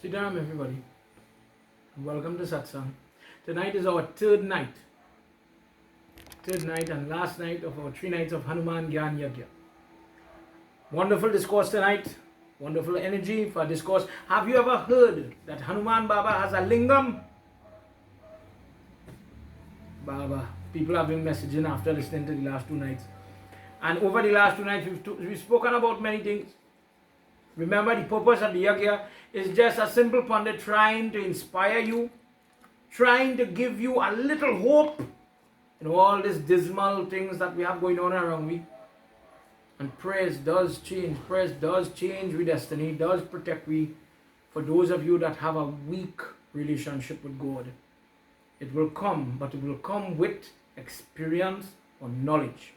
Sit down, everybody. Welcome to Satsang. Tonight is our third night and last night of our 3 nights of Hanuman Gyan Yagna. Wonderful discourse tonight. Wonderful energy for discourse. Have you ever heard that Hanuman Baba has a lingam? Baba. People have been messaging after listening to the last 2 nights. And over the last 2 nights, we've spoken about many things. Remember, the purpose of the Yagya is just a simple pundit trying to inspire you, trying to give you a little hope in all these dismal things that we have going on around me. And praise does change. Praise does change with destiny, does protect we. For those of you that have a weak relationship with God, it will come, but it will come with experience or knowledge.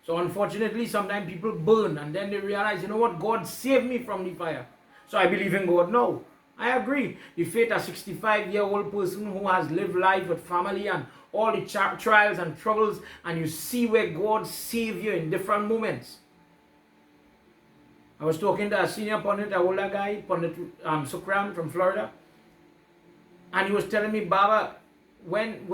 So unfortunately, sometimes people burn and then they realize, you know what, God saved me from the fire. So I believe in God now. I agree. The faith of a 65-year-old person who has lived life with family and all the trials and troubles, and you see where God saved you in different moments. I was talking to a senior pundit, an older guy, Pundit Sukram from Florida, and he was telling me, Baba, when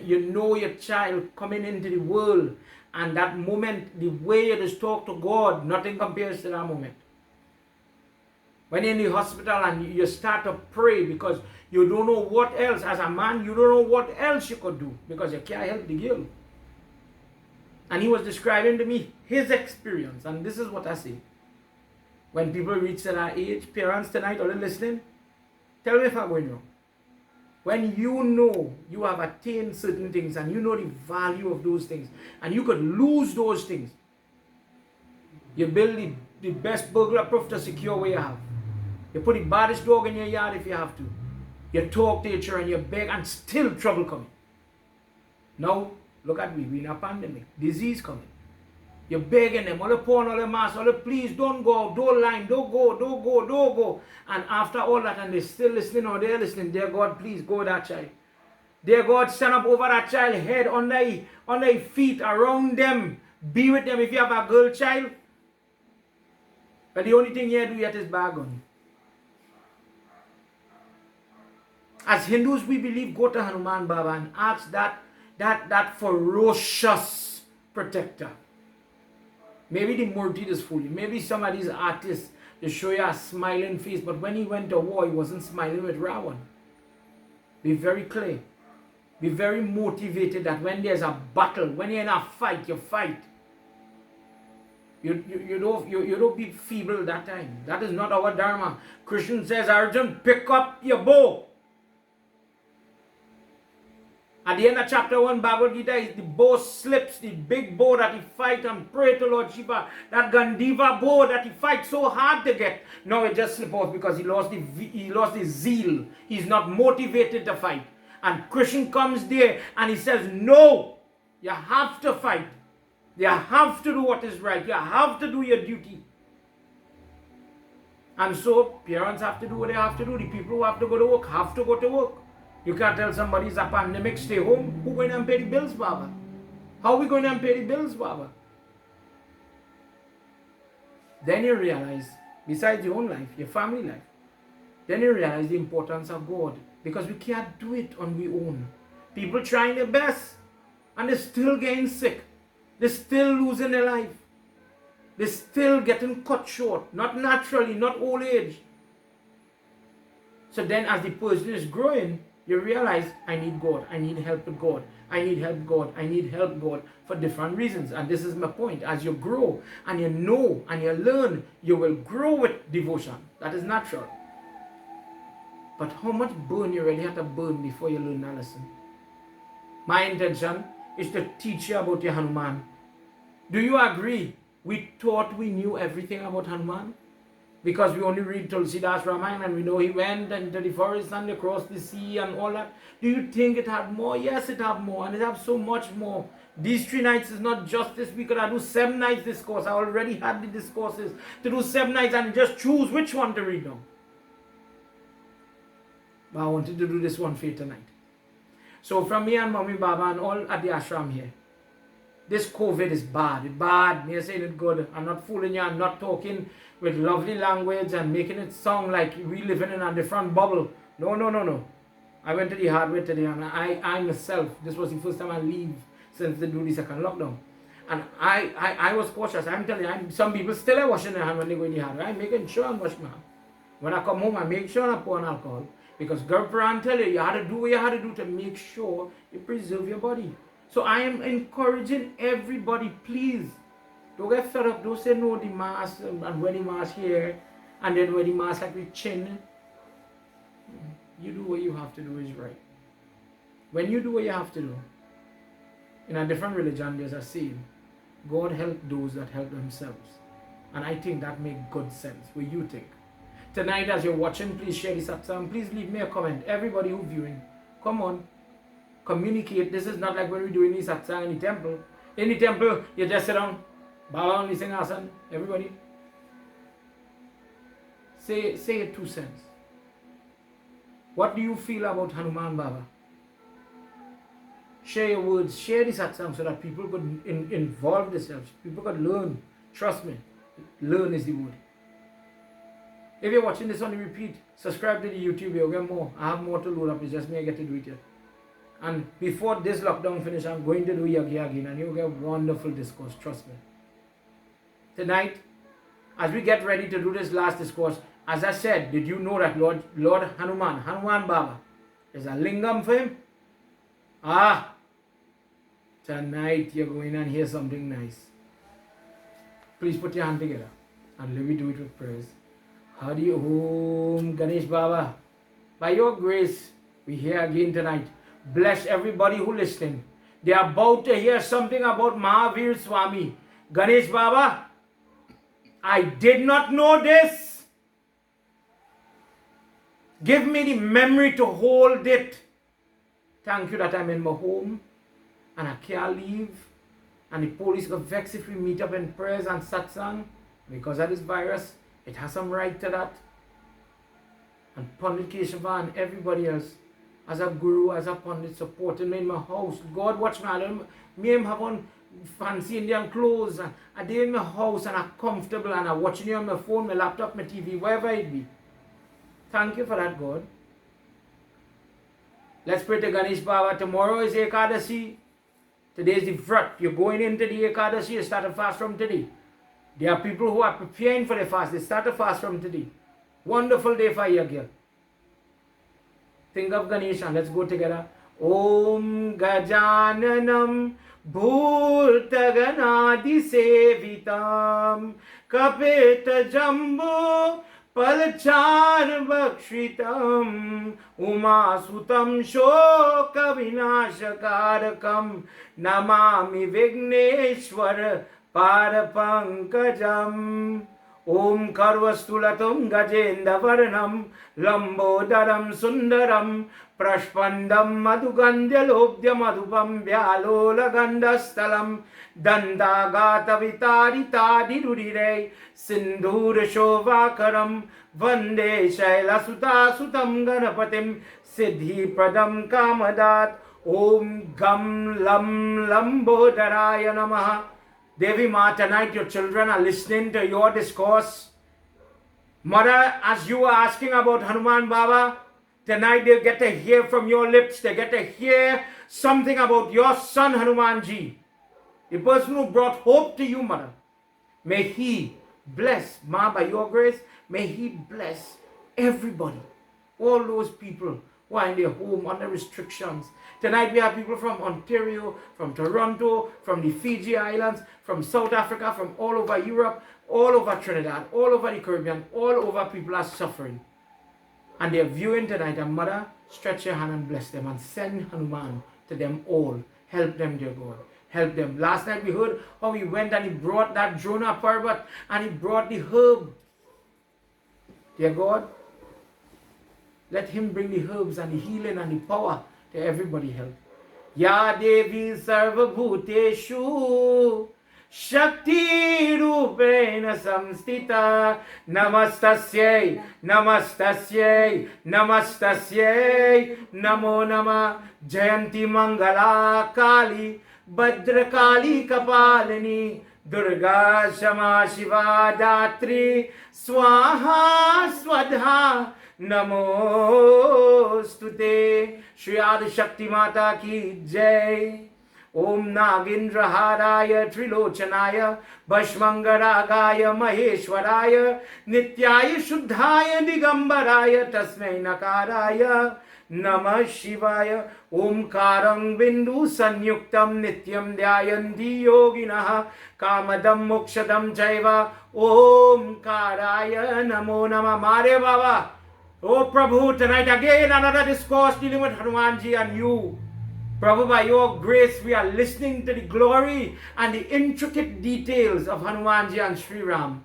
you know your child coming into the world, and that moment, the way you just talk to God, nothing compares to that moment. When you're in the hospital and you start to pray because you don't know what else, as a man, you don't know what else you could do because you can't help the girl. And he was describing to me his experience, and this is what I say. When people reach that age, parents tonight, are you listening? Tell me if I'm going wrong. When you know you have attained certain things and you know the value of those things and you could lose those things, you build the best burglar proof to secure what you have. You put the baddest dog in your yard if you have to. You talk to your children, you beg, and still trouble coming. Now, look at we're in a pandemic, disease coming. You're begging them, all the porn, all the mass, all the please, don't go, don't line, don't go. And after all that, and they're still listening or they're listening, dear God, please go with that child. Dear God, stand up over that child, head on their feet, around them, be with them. If you have a girl child, but the only thing you do yet is bargain. As Hindus, we believe, go to Hanuman Baba and ask that ferocious protector. Maybe the Murti is fooling. Maybe some of these artists, they show you a smiling face, but when he went to war, he wasn't smiling with Ravan. Be very clear. Be very motivated that when there's a battle, when you're in a fight, you fight. You don't be feeble that time. That is not our dharma. Krishna says, Arjun, pick up your bow. At the end of chapter 1, Bhagavad Gita, is the bow slips, the big bow that he fight and pray to Lord Shiva, that Gandiva bow that he fights so hard to get. Now it just slipped off because he lost the zeal. He's not motivated to fight. And Krishna comes there and he says, no, you have to fight. You have to do what is right. You have to do your duty. And so parents have to do what they have to do. The people who have to go to work have to go to work. You can't tell somebody it's a pandemic, stay home. Who's going to pay the bills, Baba? How are we going to pay the bills, Baba? Then you realize, besides your own life, your family life, then you realize the importance of God. Because we can't do it on our own. People trying their best and they're still getting sick. They're still losing their life. They're still getting cut short. Not naturally, not old age. So then as the person is growing, you realize, I need God, I need help with God, I need help God, I need help God for different reasons. And this is my point. As you grow and you know and you learn, you will grow with devotion. That is natural. But how much burn you really have to burn before you learn that lesson? My intention is to teach you about your Hanuman. Do you agree? We thought we knew everything about Hanuman? Because we only read Tulsidas Ramayana and we know he went into the forest and across the sea and all that. Do you think it had more? Yes, it had more, and it has so much more. These 3 nights is not just this. We could have do 7 nights discourse. I already had the discourses to do 7 nights and just choose which one to read now. But I wanted to do this one for you tonight. So from me and Mommy Baba and all at the ashram here, This COVID is bad. It's bad. You're saying it's good. I'm not fooling you. I'm not talking with lovely language and making it sound like we living in a different bubble. No, no, no, no. I went to the hard way today, and I myself, this was the first time I leave since they do the second lockdown. And I was cautious. I'm telling you, some people still are washing their hands when they go in the hard way. I'm making sure I'm washing my hands. When I come home, I make sure I pour on alcohol. Because Gurpran tell you had to do what you had to do to make sure you preserve your body. So I am encouraging everybody, please, don't get fed up. Don't say no the mask and wear the mask here and then wear the mask like with chin. You do what you have to do is right. When you do what you have to do, in a different religion there's a saying, God help those that help themselves. And I think that makes good sense. What you think? Tonight as you're watching, please share this satsang. Please leave me a comment. Everybody who's viewing, come on. Communicate. This is not like when we're doing this satsang in the temple. In the temple, you just sit down. Baba only sing asan. Everybody. Say it 2 cents. What do you feel about Hanuman Baba? Share your words. Share this satsang so that people could involve themselves. People could learn. Trust me. Learn is the word. If you're watching this on the repeat, subscribe to the YouTube. You'll get more. I have more to load up. It's just me. I get to do it yet. And before this lockdown finish, I'm going to do Yagna again, and you'll get wonderful discourse. Trust me. Tonight, as we get ready to do this last discourse, as I said, did you know that Lord Hanuman Baba, there's a lingam for him? Tonight you're going and hear something nice. Please put your hand together and let me do it with prayers. Hari Om Ganesh Baba. By your grace, we're here again tonight. Bless everybody who listening. They are about to hear something about Mahavir Swami. Ganesh Baba, I did not know this. Give me the memory to hold it. Thank you that I'm in my home and I can't leave. And the police got vexed if we meet up in prayers and satsang. Because of this virus, it has some right to that. And Pandit Keshava and everybody else, as a guru, as a Pandit, supporting me in my house. God watch me. Me and have on fancy Indian clothes. And I day in my house and I'm comfortable and I'm watching you on my phone, my laptop, my TV, wherever it be. Thank you for that, God. Let's pray to Ganesh Baba. Tomorrow is Ekadasi. Today is the Vrat. You're going into the Ekadasi. You start a fast from today. There are people who are preparing for the fast. They start a fast from today. Wonderful day for Yagya. Think of Ganesh and let's go together. Om Gajananam Bhultaganadi Sevitam Kapita Jambu Palachar Bhakshitam Umasutam Shoka Vinashakarakam Namami Vigneshwar Parapankajam Om Karvastulatum Gajendavarnam Lambodaram Sundaram Prashpandam Madhugandhyalobdya Madhupam Vyalola Gandastalam Dandagata Vitarita Dirudire Sindhura Shovakaram Vande Shaila Suta Sutam Ganapatim Siddhi Pradam Kamadat Om Gam Lam Lambodaraya Namaha. Devi Ma, tonight your children are listening to your discourse. Mother, as you are asking about Hanuman Baba, tonight they get to hear from your lips. They get to hear something about your son Hanumanji. The person who brought hope to you, Mother. May he bless, Ma, by your grace, may he bless everybody. All those people who are in their home under restrictions. Tonight we have people from Ontario, from Toronto, from the Fiji Islands, from South Africa, from all over Europe, all over Trinidad, all over the Caribbean, all over people are suffering. And they're viewing tonight. And Mother, stretch your hand and bless them and send Hanuman to them all. Help them, dear God. Help them. Last night we heard how he went and he brought that Jonah Parvat and he brought the herb. Dear God, let him bring the herbs and the healing and the power to everybody help. Ya Devi Sarva Bhuteshu Shakti Rupena Samstita Namastasyai Namastasyai Namastasyai Namo Nama Jayanti Mangala Kali Bhadrakali Kapalini, Durga Shama Shiva Datri, Swaha Swadha Namostute. Shri Adi Shakti Mata ki Jai. Om Nagindraharaya Trilochanaya Bhashmangaragaya Maheshwaraya Nityaya Shuddhaya Digambaraya Tasmai Nakaraya Namah Shivaya. Omkarang Bindu Sanyuktam Nityam Dhyayanti Yoginaha Kamadam Mokshadam Jaiva Omkaraya Namo Namah. Mare Baba. Oh Prabhu, tonight again another discourse dealing with Hanumanji and you. Prabhu, by your grace, we are listening to the glory and the intricate details of Hanumanji and Sri Ram.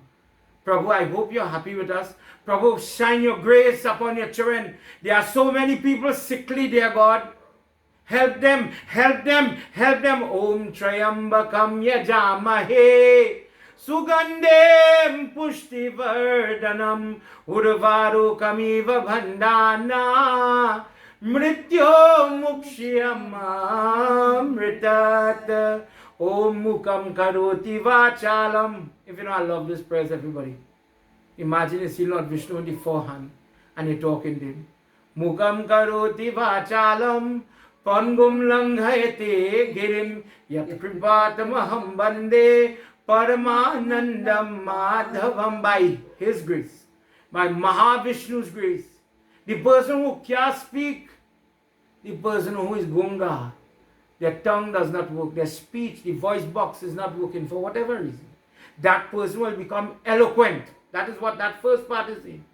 Prabhu, I hope you're happy with us. Prabhu, shine your grace upon your children. There are so many people sickly, dear God. Help them, help them, help them. Om Trayambakam Yajamahe Sugandhem Pushtivardhanam Urvarukamiva Bhandana Mrityo Mukshiyamamritat Om Mukam Karoti Vachalam. If you know, I love this prayer, everybody. Imagine you see Lord Vishnu in the forehand and you're talking to him. Mukam Karoti Vachalam Pangum Langhayate Girim Yakripatamaham Bande Paramanandam Madhavam. By his grace, by Mahavishnu's grace, the person who can't speak, the person who is gunga, their tongue does not work, their speech, the voice box is not working for whatever reason, that person will become eloquent. That is what that first part is saying.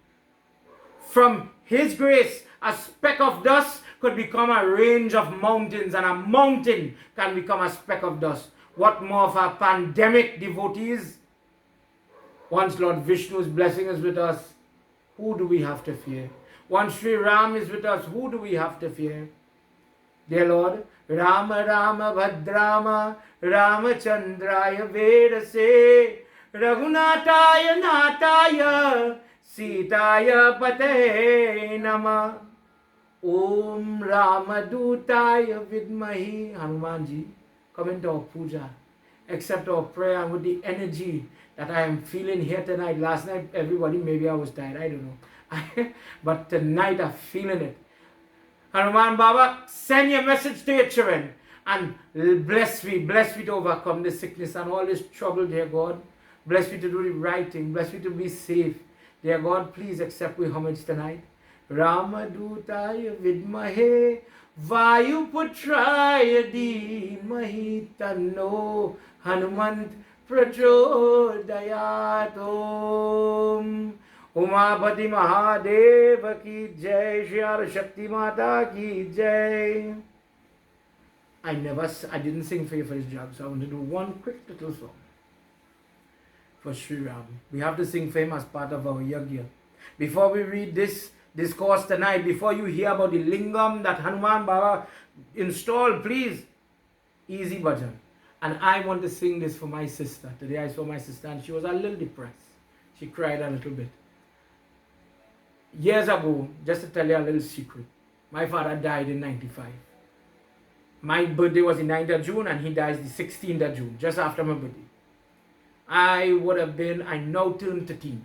From his grace, a speck of dust could become a range of mountains, and a mountain can become a speck of dust. What more of our pandemic devotees? Once Lord Vishnu's blessing is with us, who do we have to fear? Once Sri Ram is with us, who do we have to fear? Dear Lord, Rama Rama Bhadrama Ramachandraya Vedase Raghunataya Nataya Sitaya Pate Nama Om Ramadutaya Vidmahi. Hanumanji, come into our puja, accept our prayer, and with the energy that I am feeling here tonight. Last night, everybody, maybe I was tired, I don't know. But tonight I'm feeling it. Hanuman Baba, send your message to your children and bless me to overcome this sickness and all this trouble, dear God. Bless me to do the right thing. Bless me to be safe. Dear God, please accept with homage tonight. Ramadutaya Vidmahe Vayuputraya Dhimahi Tanno Hanumant Prachodayat. Om Umapati Mahadeva ki Jai. Shri Adi Shakti Mata ki Jai. I didn't sing for you for his job, so I want to do one quick little song for Sri Ram. We have to sing for him as part of our Yagna. Before we read this discourse tonight, before you hear about the Lingam that Hanuman Baba installed, please, easy Bhajan. And I want to sing this for my sister. Today I saw my sister and she was a little depressed. She cried a little bit. Years ago, just to tell you a little secret, my father died in 95. My birthday was the 9th of June and he dies the 16th of June, just after my birthday. I now turned 13.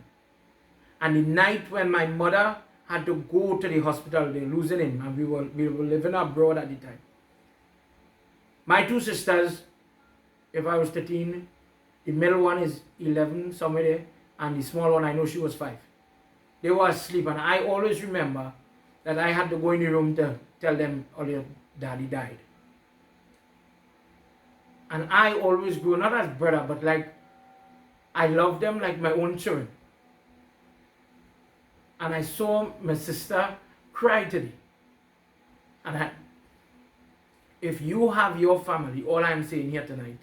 And the night when my mother had to go to the hospital, they losing him, and we were living abroad at the time. My two sisters, if I was 13, the middle one is 11, somewhere there, and the small one, I know she was 5. They were asleep, and I always remember that I had to go in the room to tell them, oh, your daddy died. And I always grew, not as brother, but like, I loved them like my own children. And I saw my sister cry today. And if you have your family, all I'm saying here tonight,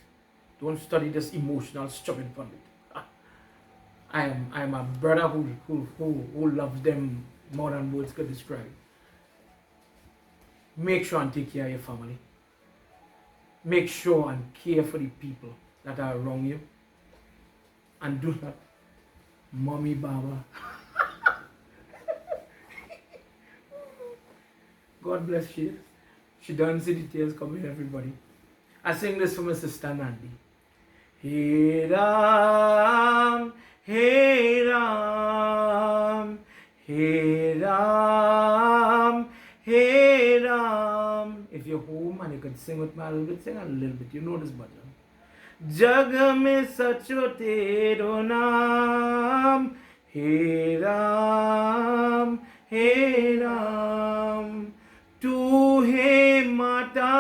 don't study this emotional, stupid pundit. I am a brother who loves them more than words could describe. Make sure and take care of your family. Make sure and care for the people that are around you. And do not, Mommy Baba. God bless you. She doesn't see the tears coming, everybody. I sing this for my sister Nandi. Hey Ram, Hey Ram, Hey Ram, Hey Ram. If you're home and you could sing with me a little bit, sing a little bit. You know this bhajan. जग में सचो तेरो नाम हे राम तू है माता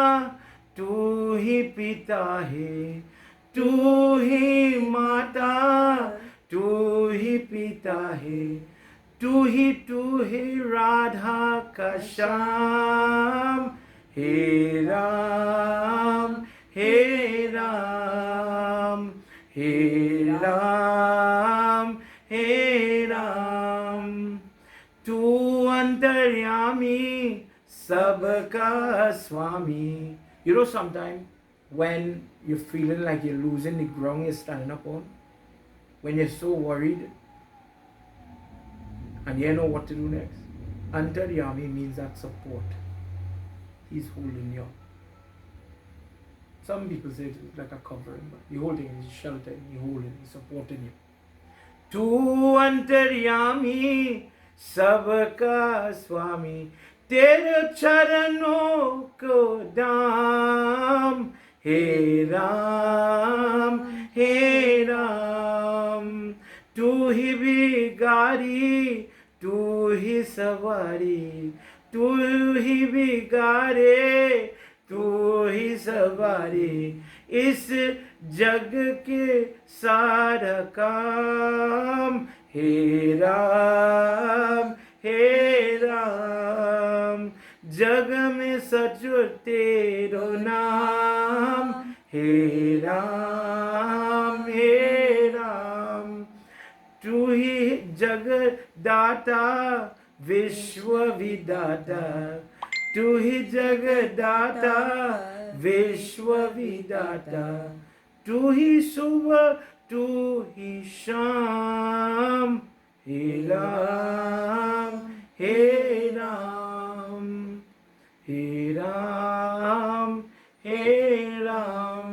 तू ही पिता है तू ही माता तू ही पिता है तू ही राधा का श्याम हे राम हे राम हे राम हे राम तू अंतर्यामी सबका स्वामी. You know, sometimes when you're feeling like you're losing the ground you're standing up on, when you're so worried and you don't know what to do next, antaryami means that support. He's holding you up. Some people say it's like a covering, but the whole thing is sheltering, he's holding, he's supporting you. Tu antaryami sabka swami, tere charanon ko dam, he ram, tu hi bigari, tu hi savari, tu hi bigare, तू ही सवारी इस जग के सारा काम हे राम जग में सचो तेरो नाम हे राम तू ही जगदाता विश्व विदाता तू ही जगदाता विश्व विदाता तू ही सुबह तू ही शाम हे राम हे राम हे राम हे Ram.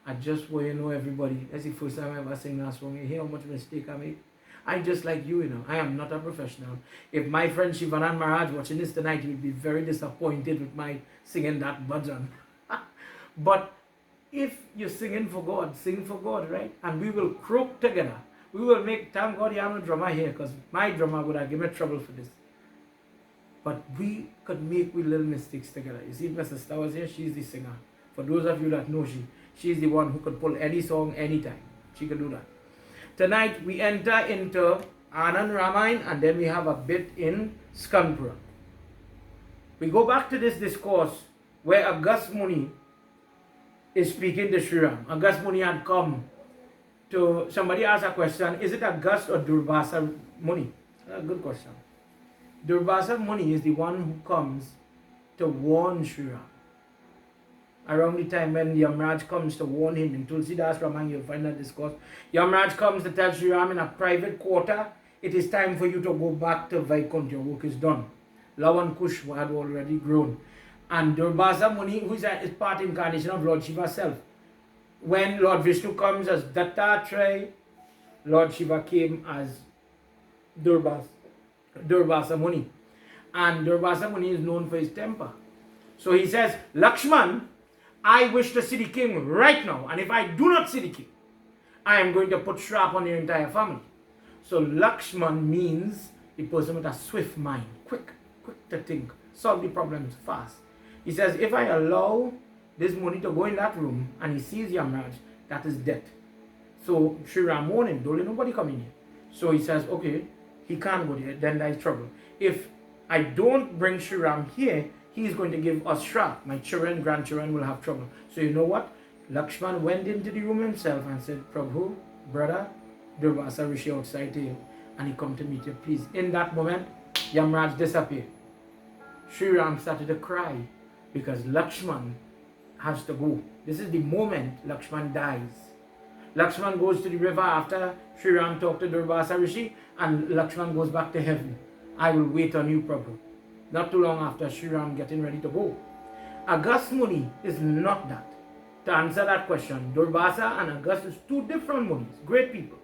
I just want you to know, everybody, that's the first time I ever sing that song. You hear how much mistake I make? I just like you, you know. I am not a professional. If my friend Shivanand Maharaj watching this tonight, he would be very disappointed with my singing that bhajan. But if you're singing for God, sing for God, right? And we will croak together. We will make, thank God you have no drummer here, because my drummer would have given me trouble for this. But we could make with little mistakes together. You see, if my sister was here, she's the singer. For those of you that know, she's the one who could pull any song anytime. She could do that. Tonight we enter into Anand Ramayana, and then we have a bit in Skandpura. We go back to this discourse where Agast Muni is speaking to Sri Ram. Agast Muni had come to, somebody asked a question, is it Agast or Durvasa Muni? A good question. Durvasa Muni is the one who comes to warn Sri Ram. Around the time when Yamraj comes to warn him in Tulsidas Ramayana, you'll find that discourse. Yamraj comes to tell Sri Ram in a private quarter, it is time for you to go back to Vaikuntha, your work is done. Lavan Kush had already grown. And Durvasa Muni, who is part incarnation of Lord Shiva self. When Lord Vishnu comes as Dattatreya, Lord Shiva came as Durvasa Muni. And Durvasa Muni is known for his temper. So he says, Lakshman, I wish to see the king right now, and if I do not see the king, I am going to put shrap on your entire family. So Lakshman means a person with a swift mind, quick to think, solve the problems fast. He says, if I allow this Muni to go in that room and he sees Yamraj, that is death. So Sri Ram warned him, don't let nobody come in here. So he says, okay, he can't go there, then there is trouble. If I don't bring Sri Ram here, he is going to give us shrap. My children, grandchildren will have trouble. So you know what? Lakshman went into the room himself and said, Prabhu, brother, Durvasa Rishi outside to you. And he come to meet you, please. In that moment, Yamraj disappeared. Sri Ram started to cry because Lakshman has to go. This is the moment Lakshman dies. Lakshman goes to the river after Sri Ram talked to Durvasa Rishi, and Lakshman goes back to heaven. I will wait on you, Prabhu. Not too long after Sri Ram getting ready to go. Agast Muni is not that. to answer that question. Durvasa and Augustus, two different Munis, great people.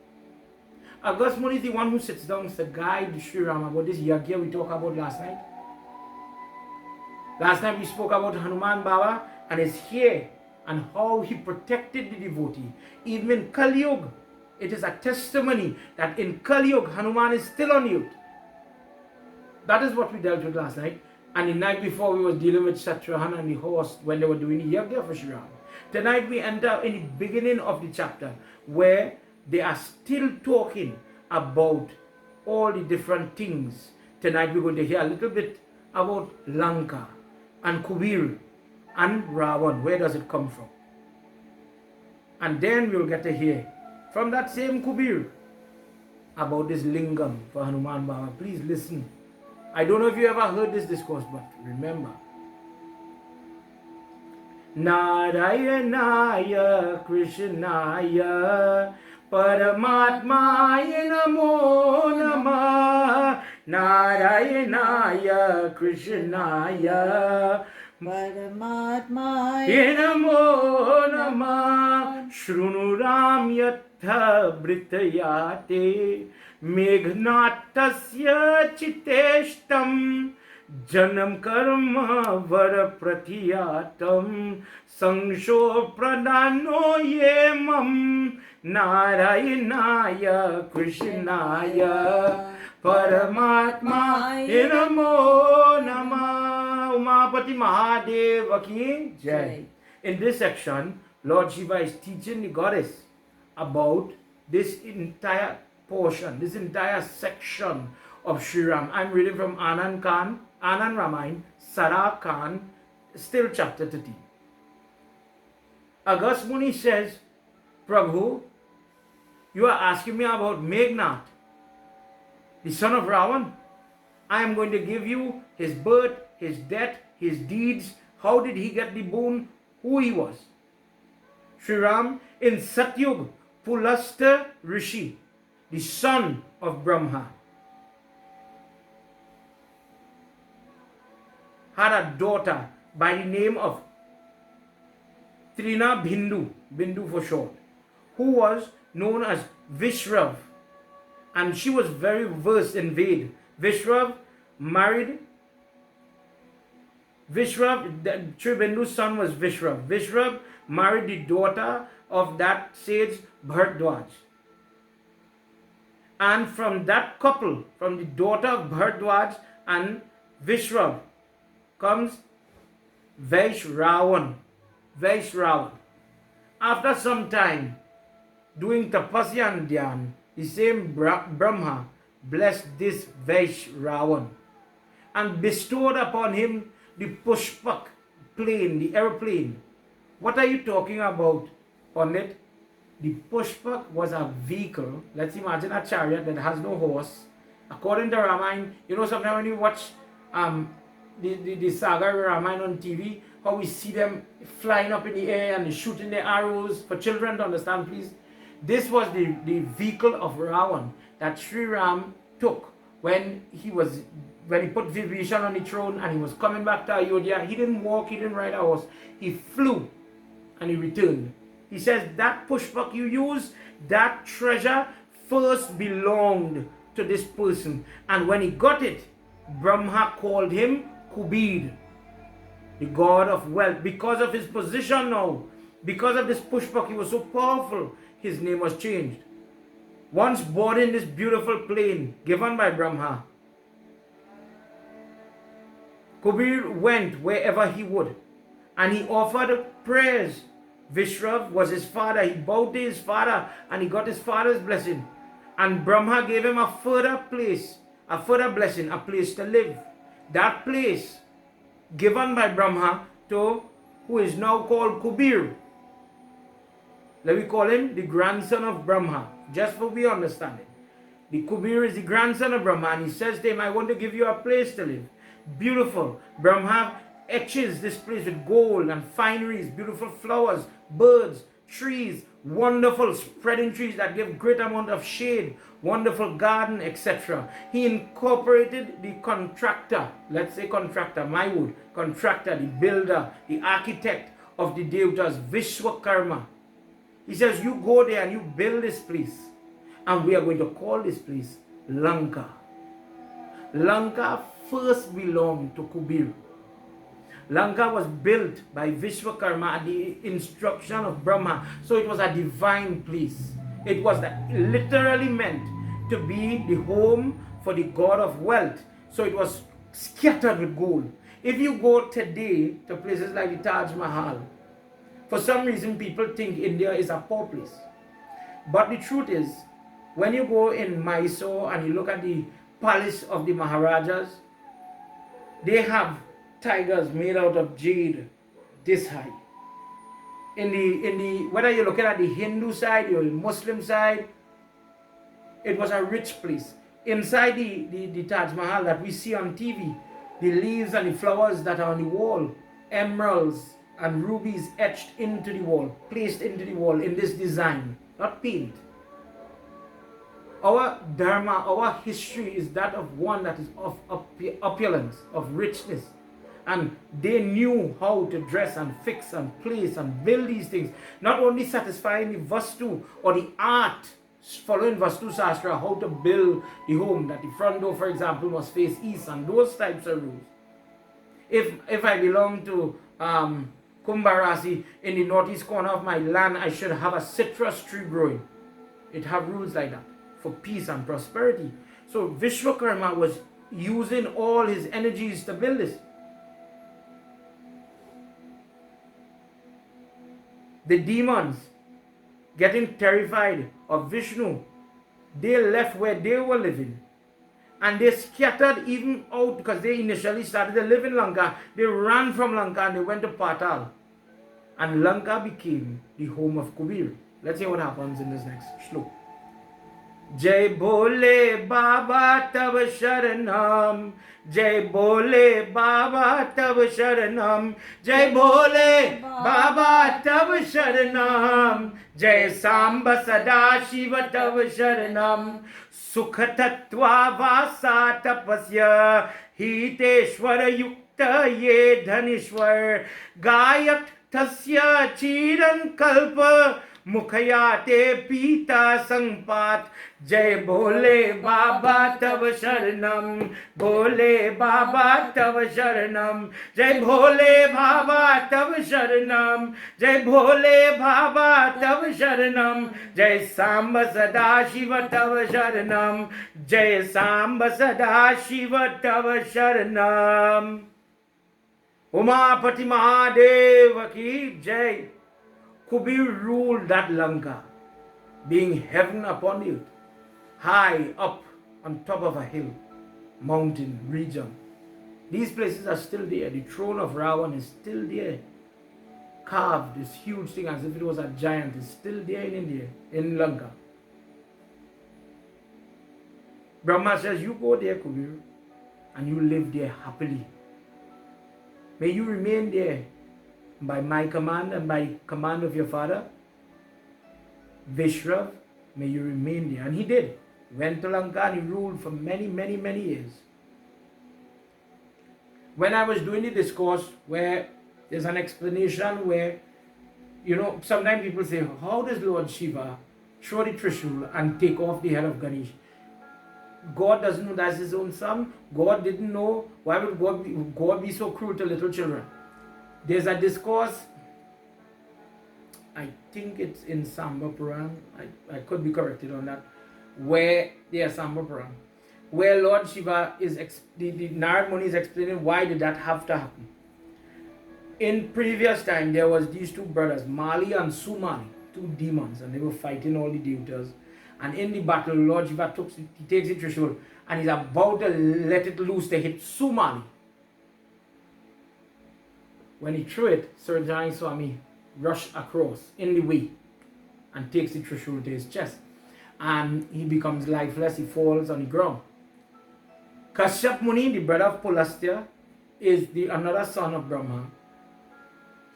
August Muni is the one who sits down to guide Sri Ram about this Yagya we talked about last night. Last night we spoke about Hanuman Baba and his hair and how he protected the devotee. Even in Kali Yuga, it is a testimony that in Kali Yuga, Hanuman is still on youth. That is what we dealt with last night. And the night before we were dealing with Shatrahan and the horse when they were doing the Yagya for Sri Ram. Tonight we enter in the beginning of the chapter where they are still talking about all the different things. Tonight we're going to hear a little bit about Lanka and Kubir and Ravan. Where does it come from? And then we'll get to hear from that same Kubir about this Lingam for Hanuman Baba. Please listen. I don't know if you ever heard this discourse, but remember. Narayanaya Krishnaya Paramatmaya Namo Namah. Narayanaya Krishnaya Paramatmaya Namo Namah. Shrunuram Yatha Britayate Meghnattasya Chiteshtam Janam Karma Vara Prathiyatam Sangsho Pradano Yemam Narayanaya Krishnaya Paramatma Namo Namah. Umapati Mahadeva ki Jai. In this section, Lord Shiva is teaching the goddess about this entire portion, this entire section of Sri Ram. I'm reading from Anand Ramayana, Sarah Khan, still chapter 13. Agast Muni says, Prabhu, you are asking me about Meghnad, the son of Ravan. I am going to give you his birth, his death, his deeds, how did he get the boon, who he was. Sri Ram in Satyug, Pulasta Rishi, the son of Brahma, had a daughter by the name of Trina Bindu for short, who was known as Vishrav, and she was very versed in Ved. Vishrav, Tribindu's son was Vishrav. Vishrav married the daughter of that sage Bharadwaj. And from that couple, from the daughter of Bharadwaj and Vishrav, comes Vaishravan. After some time doing tapasya and dhyan, the same Brahma blessed this Vaishravan and bestowed upon him the Pushpak plane, the airplane. What are you talking about, Pandit? The Pushpak was a vehicle. Let's imagine a chariot that has no horse. According to Ramayana, you know, sometimes when you watch the saga of Ramayana on TV, how we see them flying up in the air and shooting their arrows. For children to understand, please. This was the vehicle of Ravan that Sri Ram took when he put Vibhishan on the throne and he was coming back to Ayodhya. He didn't walk, he didn't ride a horse. He flew and he returned. He says that pushpak you use, that treasure first belonged to this person. And when he got it, Brahma called him Kubir, the god of wealth. Because of his position now, because of this pushpak, he was so powerful, his name was changed. Once born in this beautiful plane given by Brahma, Kubir went wherever he would and he offered prayers. Vishrav was his father. He bowed to his father and he got his father's blessing. And Brahma gave him a further blessing, a place to live. That place given by Brahma to who is now called Kubir. Let me call him the grandson of Brahma, just for we understand it. The Kubir is the grandson of Brahma, and he says to him, I want to give you a place to live. Beautiful. Brahma etches this place with gold and fineries, beautiful flowers, birds, trees, wonderful spreading trees that give great amount of shade, wonderful garden, etc. He incorporated the contractor, let's say contractor, my wood, contractor, the builder, the architect of the devatas, Vishwakarma. He says, you go there and you build this place. And we are going to call this place Lanka. Lanka first belonged to Kubir. Lanka was built by Vishwakarma at the instruction of Brahma. So it was a divine place. It was literally meant to be the home for the god of wealth. So it was scattered with gold. If you go today to places like the Taj Mahal, for some reason people think India is a poor place. But the truth is, when you go in Mysore and you look at the palace of the Maharajas, they have tigers made out of jade this high. In the whether you're looking at the Hindu side or the Muslim side, it was a rich place. Inside the Taj Mahal that we see on TV, the leaves and the flowers that are on the wall, emeralds and rubies etched into the wall, placed into the wall in this design, not paint. Our dharma, our history is that of one that is of opulence, of richness. And they knew how to dress and fix and place and build these things. Not only satisfying the vastu or the art, following Vastu Sastra, how to build the home, that the front door, for example, must face east, and those types of rules. If I belong to Kumbharasi in the northeast corner of my land, I should have a citrus tree growing. It have rules like that for peace and prosperity. So Vishwakarma was using all his energies to build this. The demons, getting terrified of Vishnu, they left where they were living. And they scattered even out, because they initially started to live in Lanka. They ran from Lanka and they went to Patal. And Lanka became the home of Kubir. Let's see what happens in this next shloka. Jai Bole Baba Tab Sharanam, Jai Bole Baba Tab Sharanam, Jai Bole Baba Tab Sharanam, Jai Samba Sada Shiva Tab Sharanam, Sukha Tattva Vasa Tapasya, Hiteshwara Yukta Ye Dhanishwar, Gayak Tasya Chiran Kalpa, Mukhayate Pita Sangpat, Jai Bole Baba Tav Sharanam, Bole Baba Tav Sharanam, Jai Bole Baba Tav Sharanam, Jai Bole Baba Tav Sharanam, Jai Samba Sada Shiva Tav Sharanam, Jai Samba Sada Shiva Tav Sharanam. Umapati Mahadeva ki Jai. Kubir ruled that Lanka, being heaven upon the earth, high up on top of a hill, mountain, region. These places are still there. The throne of Ravan is still there. Carved, this huge thing as if it was a giant, is still there in India, in Lanka. Brahma says, you go there, Kubir, and you live there happily. May you remain there by my command and by command of your father, Vishrav, may you remain there. And he did. Went to Lanka and he ruled for many, many, many years. When I was doing the discourse, where there's an explanation where, sometimes people say, how does Lord Shiva throw the Trishul and take off the head of Ganesh? God doesn't know that's his own son. God didn't know. Why would God be so cruel to little children? There's a discourse, I think it's in Samba Puran, I could be corrected on that, where Samba Puran, where Lord Shiva is, the Narad Muni is explaining why did that have to happen. In previous time, there was these two brothers, Mali and Sumali, two demons, and they were fighting all the devatas. And in the battle, Lord Shiva takes the Trishul, and he's about to let it loose to hit Sumali. When he threw it, Sir Swami rushed across in the way and takes the Trishul to his chest. And he becomes lifeless, he falls on the ground. Kashyap Muni, the brother of Pulastya, is another son of Brahma.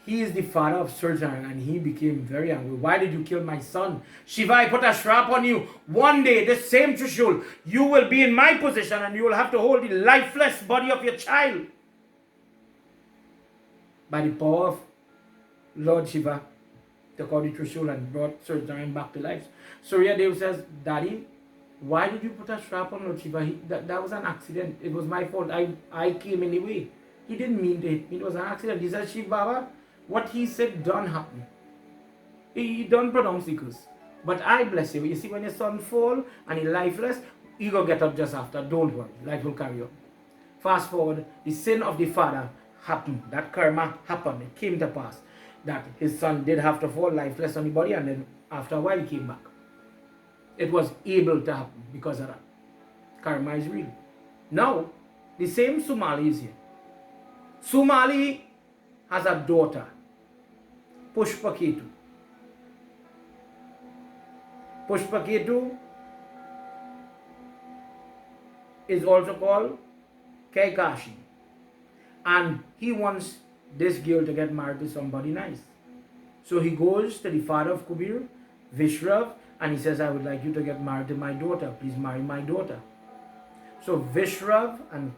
He is the father of Surjan, and he became very angry. Why did you kill my son? Shiva, I put a shrap on you. One day, this same Trishul, you will be in my position and you will have to hold the lifeless body of your child. By the power of Lord Shiva took out the Trishul and brought Suryadev back to life. Suryadev says, Daddy, why did you put a strap on Lord Shiva? That was an accident. It was my fault. I came in the way. He didn't mean to hit me. It was an accident. He said, Shiva Baba, what he said done happen. He done pronounce the curse. But I bless you. You see, when your son fall and he lifeless, he go get up just after. Don't worry. Life will carry on. Fast forward, the sin of the father happened. That karma happened. It came to pass. That his son did have to fall lifeless on the body, and then after a while he came back. It was able to happen because of that. Karma is real. Now, the same Sumali is here. Sumali has a daughter, Pushpaketu. Pushpaketu is also called Kaikashi. And he wants this girl to get married to somebody nice. So he goes to the father of Kubir, Vishrav, and he says, I would like you to get married to my daughter. Please marry my daughter. So Vishrav and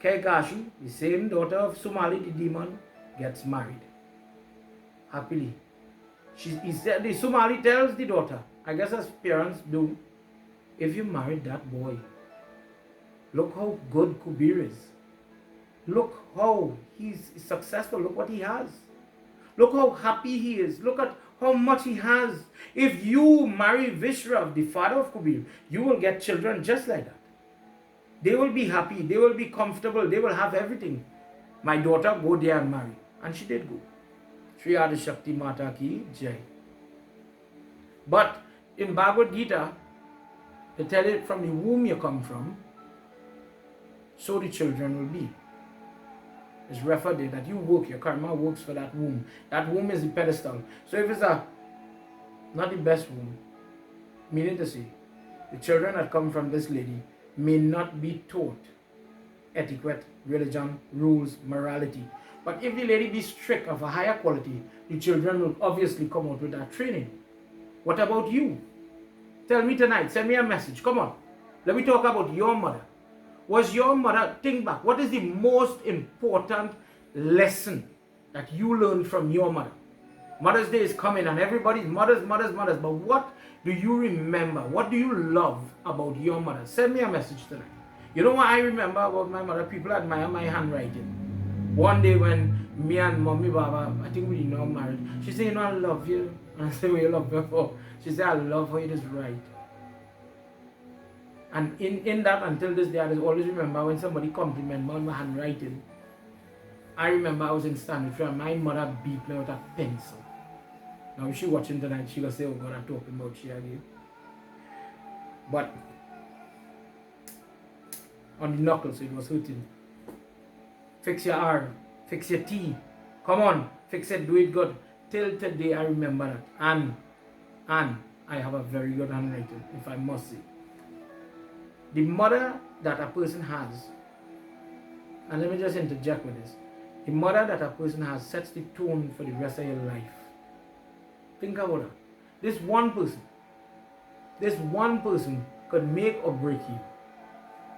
Kaikashi, the same daughter of Sumali, the demon, gets married. Happily. The Sumali tells the daughter, I guess as parents do, if you married that boy, look how good Kubir is. Look how he's successful. Look what he has. Look how happy he is. Look at how much he has. If you marry Vishrav, the father of Kubir, you will get children just like that. They will be happy. They will be comfortable. They will have everything. My daughter, go there and marry. And she did go. Shri Adi Shakti Mata Ki Jai. But in Bhagavad Gita, they tell it from the womb you come from, so the children will be. It's referred to that you work, your karma works for that womb. That womb is the pedestal. So if it's not the best womb, meaning to say, the children that come from this lady may not be taught etiquette, religion, rules, morality. But if the lady be strict of a higher quality, the children will obviously come out with that training. What about you? Tell me tonight, send me a message. Come on. Let me talk about your mother. Was your mother, think back, what is the most important lesson that you learned from your mother? Mother's Day is coming and everybody's mothers. But what do you remember? What do you love about your mother? Send me a message tonight. You know what I remember about my mother? People admire my handwriting. One day when me and mommy, Baba, I think we didn't know married, she said, you know, I love you. And I said, what you love me for? She said, I love how it is right. And in that, until this day, I always remember when somebody complimented me on my handwriting. I remember I was in Stanford and my mother beat me with a pencil. Now, if she's watching tonight, she's going to say, oh God, I'm talking about she again. But on the knuckles, it was hurting. Fix your R, fix your T. Come on, fix it, do it good. Till today, I remember that. And I have a very good handwriting, if I must say. The mother that a person has, and let me just interject with this, the mother that a person has sets the tone for the rest of your life. Think about that. This one person could make or break you,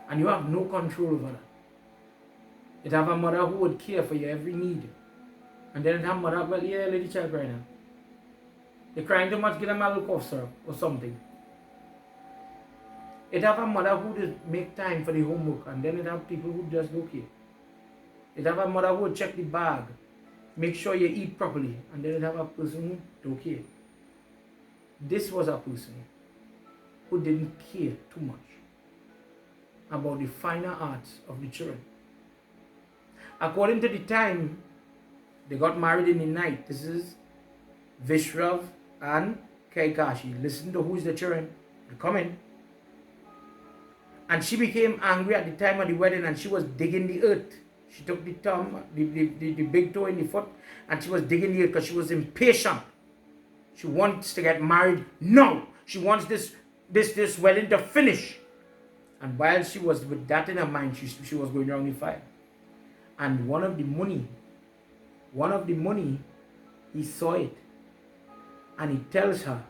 and you have no control over that. It have a mother who would care for your every need, and then it have a mother, well, yeah, let the child cry now. They're crying too much, give them a little cough syrup or something. It have a mother who just make time for the homework, and then it have people who just don't care. It have a mother who would check the bag, make sure you eat properly, and then it have a person who don't care. This was a person who didn't care too much about the finer arts of the children. According to the time they got married in the night, this is Vishrav and Kaikashi. Listen to who's the children. They're coming. And she became angry at the time of the wedding and she was digging the earth. She took the thumb, the big toe in the foot, and she was digging the earth because she was impatient. She wants to get married now. She wants this wedding to finish. And while she was with that in her mind, she was going around the fire. And one of the money, he saw it. And he tells her,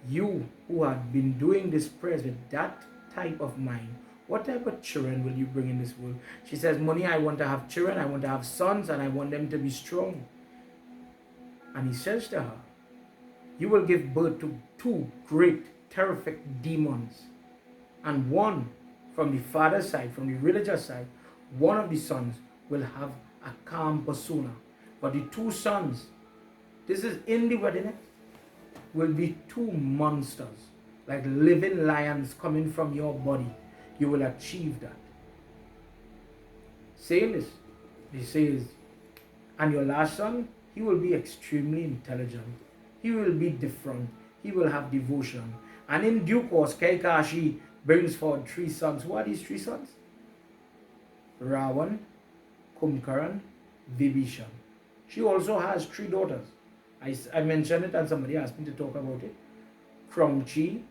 you who had been doing this prayers with that type of mind, what type of children will you bring in this world? She says, money, I want to have children, I want to have sons, and I want them to be strong. And he says to her, you will give birth to 2 great, terrific demons. And one from the father's side, from the religious side, one of the sons will have a calm persona. But the 2 sons, this is in the wedding, will be 2 monsters, like living lions coming from your body. You will achieve that. Saying this, he says, and your last son, he will be extremely intelligent. He will be different. He will have devotion. And in due course, Kaikashi brings forth 3 sons. Who are these 3 sons? Ravan, Kumbhakarna, Vibhishan. She also has 3 daughters. I mentioned it and somebody asked me to talk about it. Kromchi,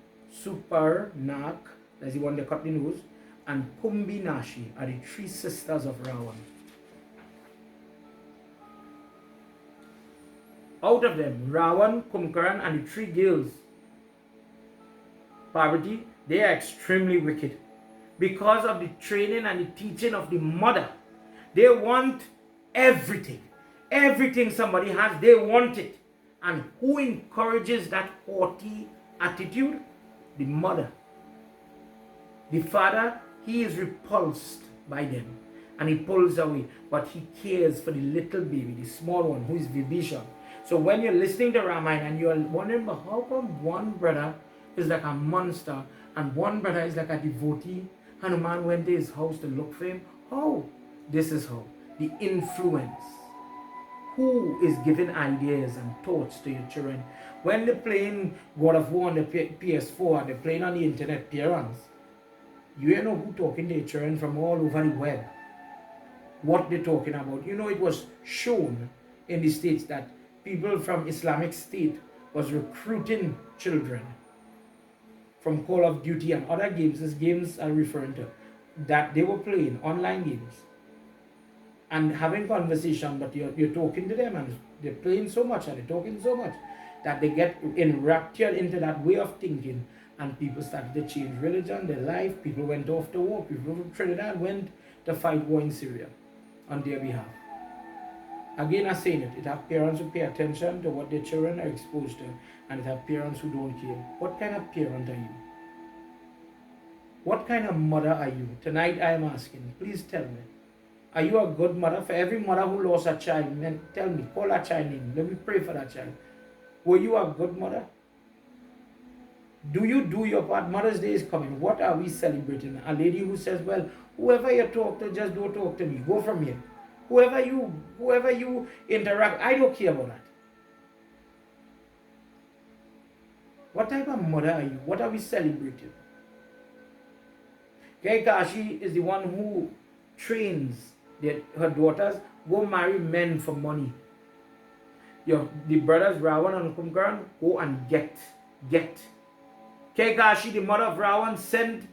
Suparnak, that's the one that cut the nose, and Kumbinashi are the 3 sisters of Ravan. Out of them, Ravan, Kumbhakarna, and the 3 girls, Parvati, they are extremely wicked. Because of the training and the teaching of the mother, they want everything. Everything somebody has, they want it. And who encourages that haughty attitude? The mother. The father, he is repulsed by them and he pulls away. But he cares for the little baby, the small one, who is Vibhishan. So when you're listening to Ramayana and you're wondering, but how come one brother is like a monster and one brother is like a devotee? Hanuman went to his house to look for him. How? This is how. The influence. Who is giving ideas and thoughts to your children? When they're playing God of War on the PS4, they're playing on the internet, parents, you know who talking to your children from all over the web. What they're talking about. You know, it was shown in the States that people from Islamic State was recruiting children from Call of Duty and other games. These games are referring to that they were playing online games and having conversation, but you're talking to them and they're playing so much and they're talking so much that they get enraptured into that way of thinking, and people started to change religion, their life. People went off to war. People from Trinidad went to fight war in Syria on their behalf. Again, I'm saying it have parents who pay attention to what their children are exposed to, and it have parents who don't care. What kind of parent are you? What kind of mother are you? Tonight I am asking, please tell me. Are you a good mother? For every mother who lost a child, then tell me, call that child name. Let me pray for that child. Were you a good mother? Do you do your part? Mother's Day is coming. What are we celebrating? A lady who says, well, whoever you talk to, just don't talk to me. Go from here. Whoever you interact, I don't care about that. What type of mother are you? What are we celebrating? Kaikashi is the one who trains her daughters go marry men for money. The brothers Ravan and Kumbhakarna go and get. Kaikashi, the mother of Ravan, sent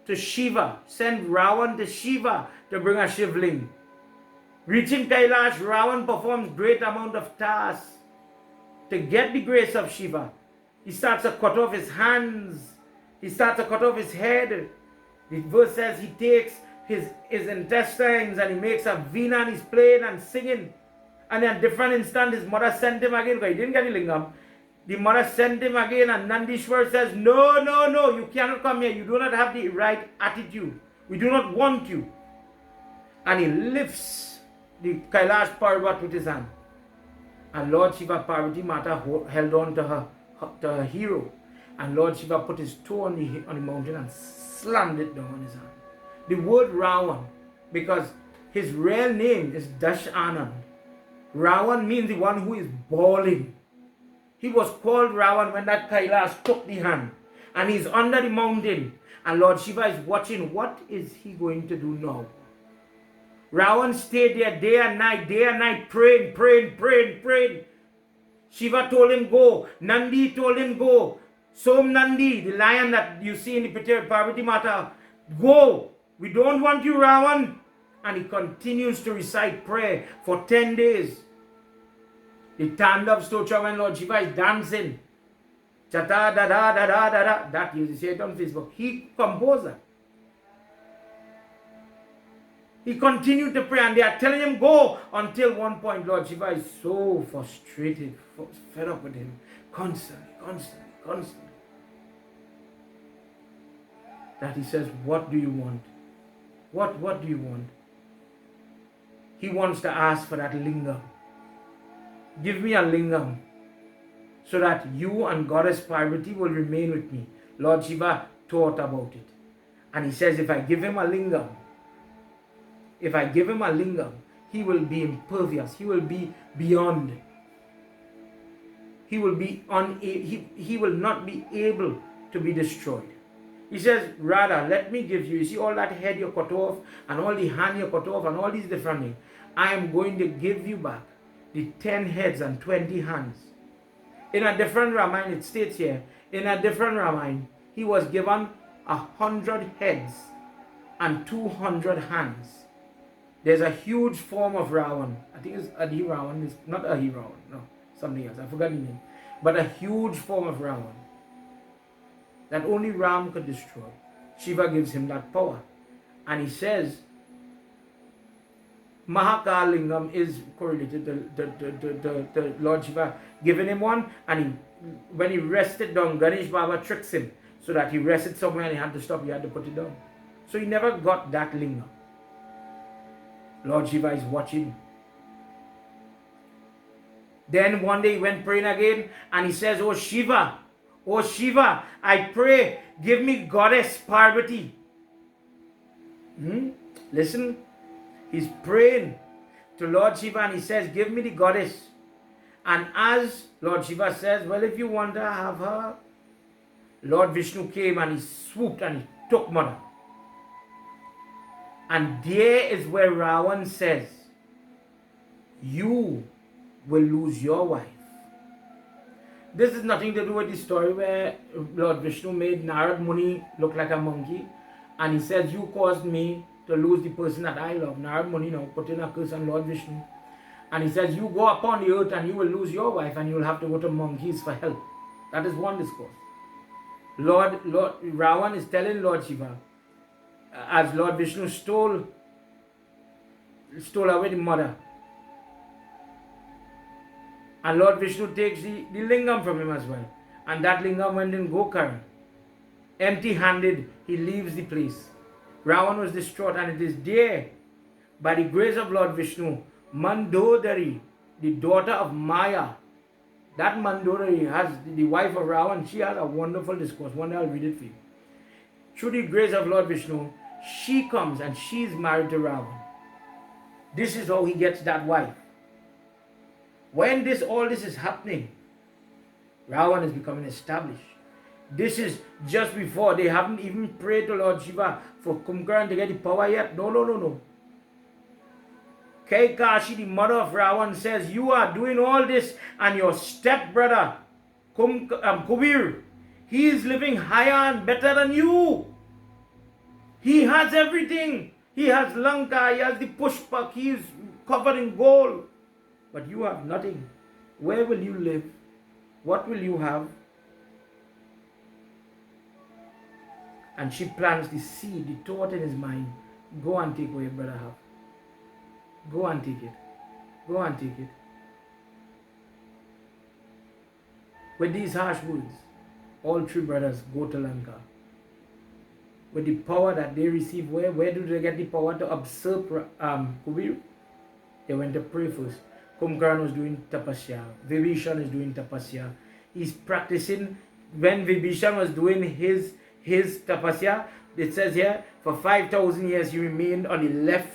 Ravan to Shiva to bring a shivling. Reaching Kailash, Ravan performs great amount of tasks to get the grace of Shiva. He starts to cut off his hands. He starts to cut off his head. The verse says he takes his intestines and he makes a veena and he's playing and singing. And in a different instant, his mother sent him again because he didn't get the lingam. The mother sent him again and Nandishwar says, no, you cannot come here. You do not have the right attitude. We do not want you. And he lifts the Kailash Parvat with his hand. And Lord Shiva, Parvati Mata held on to her hero. And Lord Shiva put his toe on the mountain and slammed it down on his hand. The word Ravan, because his real name is Dashanand. Ravan means the one who is bawling. He was called Ravan when that Kailash took the hand. And he's under the mountain. And Lord Shiva is watching. What is he going to do now? Ravan stayed there day and night, praying. Shiva told him go. Nandi told him go. Som Nandi, the lion that you see in the picture of Parvati Mata, go. We don't want you, Ravan. And he continues to recite prayer for 10 days. The Tandav Stotra when Lord Shiva is dancing. Chata da da da da da da. That, you see it on Facebook. He composed that. He continued to pray, and they are telling him go, until one point Lord Shiva is so frustrated, fed up with him, constantly, that he says, what do you want? What do you want? He wants to ask for that lingam. Give me a lingam, so that you and Goddess Parvati will remain with me. Lord Shiva thought about it. And he says, if I give him a lingam, he will be impervious. He will be beyond. He will not be able to be destroyed. He says, rather, let me give you see all that head you cut off, and all the hand you cut off, and all these different things. I am going to give you back the 10 heads and 20 hands. In a different Ramayana, it states here, in a different Ramayana, he was given 100 heads and 200 hands. There's a huge form of Ravan. I think it's Adi Ravan. It's not Ahi Ravan. No, something else. I forgot the name. But a huge form of Ravan that only Ram could destroy. Shiva gives him that power. And he says, Mahakal Lingam is correlated to the Lord Shiva giving him one. And when he rested down, Ganesh Baba tricks him so that he rested somewhere and he had to stop. He had to put it down. So he never got that lingam. Lord Shiva is watching. Then one day he went praying again, and he says, oh Shiva, I pray, give me Goddess Parvati. Listen, he's praying to Lord Shiva, and he says, give me the goddess. And as Lord Shiva says, well, if you want to have her, Lord Vishnu came and he swooped and he took mother. And there is where Ravan says, you will lose your wife. This is nothing to do with the story where Lord Vishnu made Narad Muni look like a monkey. And he says, you caused me to lose the person that I love. Narad Muni now put in a curse on Lord Vishnu. And he says, you go upon the earth and you will lose your wife and you will have to go to monkeys for help. That is one discourse. Lord Ravan is telling Lord Shiva, as Lord Vishnu stole away the mother. And Lord Vishnu takes the lingam from him as well. And that lingam went in Gokarna. Empty-handed, he leaves the place. Ravan was distraught, and it is there, by the grace of Lord Vishnu, Mandodari, the daughter of Maya. That Mandodari has the wife of Ravan. She has a wonderful discourse. One day I'll read it for you. Through the grace of Lord Vishnu, she comes and she is married to Ravan. This is how he gets that wife. When all this is happening, Ravan is becoming established. This is just before they haven't even prayed to Lord Shiva for Kumbhakarna to get the power yet. No. Kaikashi, the mother of Ravan, says, you are doing all this, and your stepbrother, Kubir, he is living higher and better than you. He has everything. He has Lanka, he has the Pushpak, he is covered in gold. But you have nothing. Where will you live? What will you have? And she plants the seed, the thought in his mind. Go and take what your brother have. Go and take it. Go and take it. With these harsh words, all three brothers go to Lanka. With the power that they receive, where do they get the power to observe Kubir? They went to pray first. Kumbhakarna was doing tapasya. Vibhishan is doing tapasya. He's practicing. When Vibhishan was doing his tapasya, it says here, for 5,000 years he remained on the left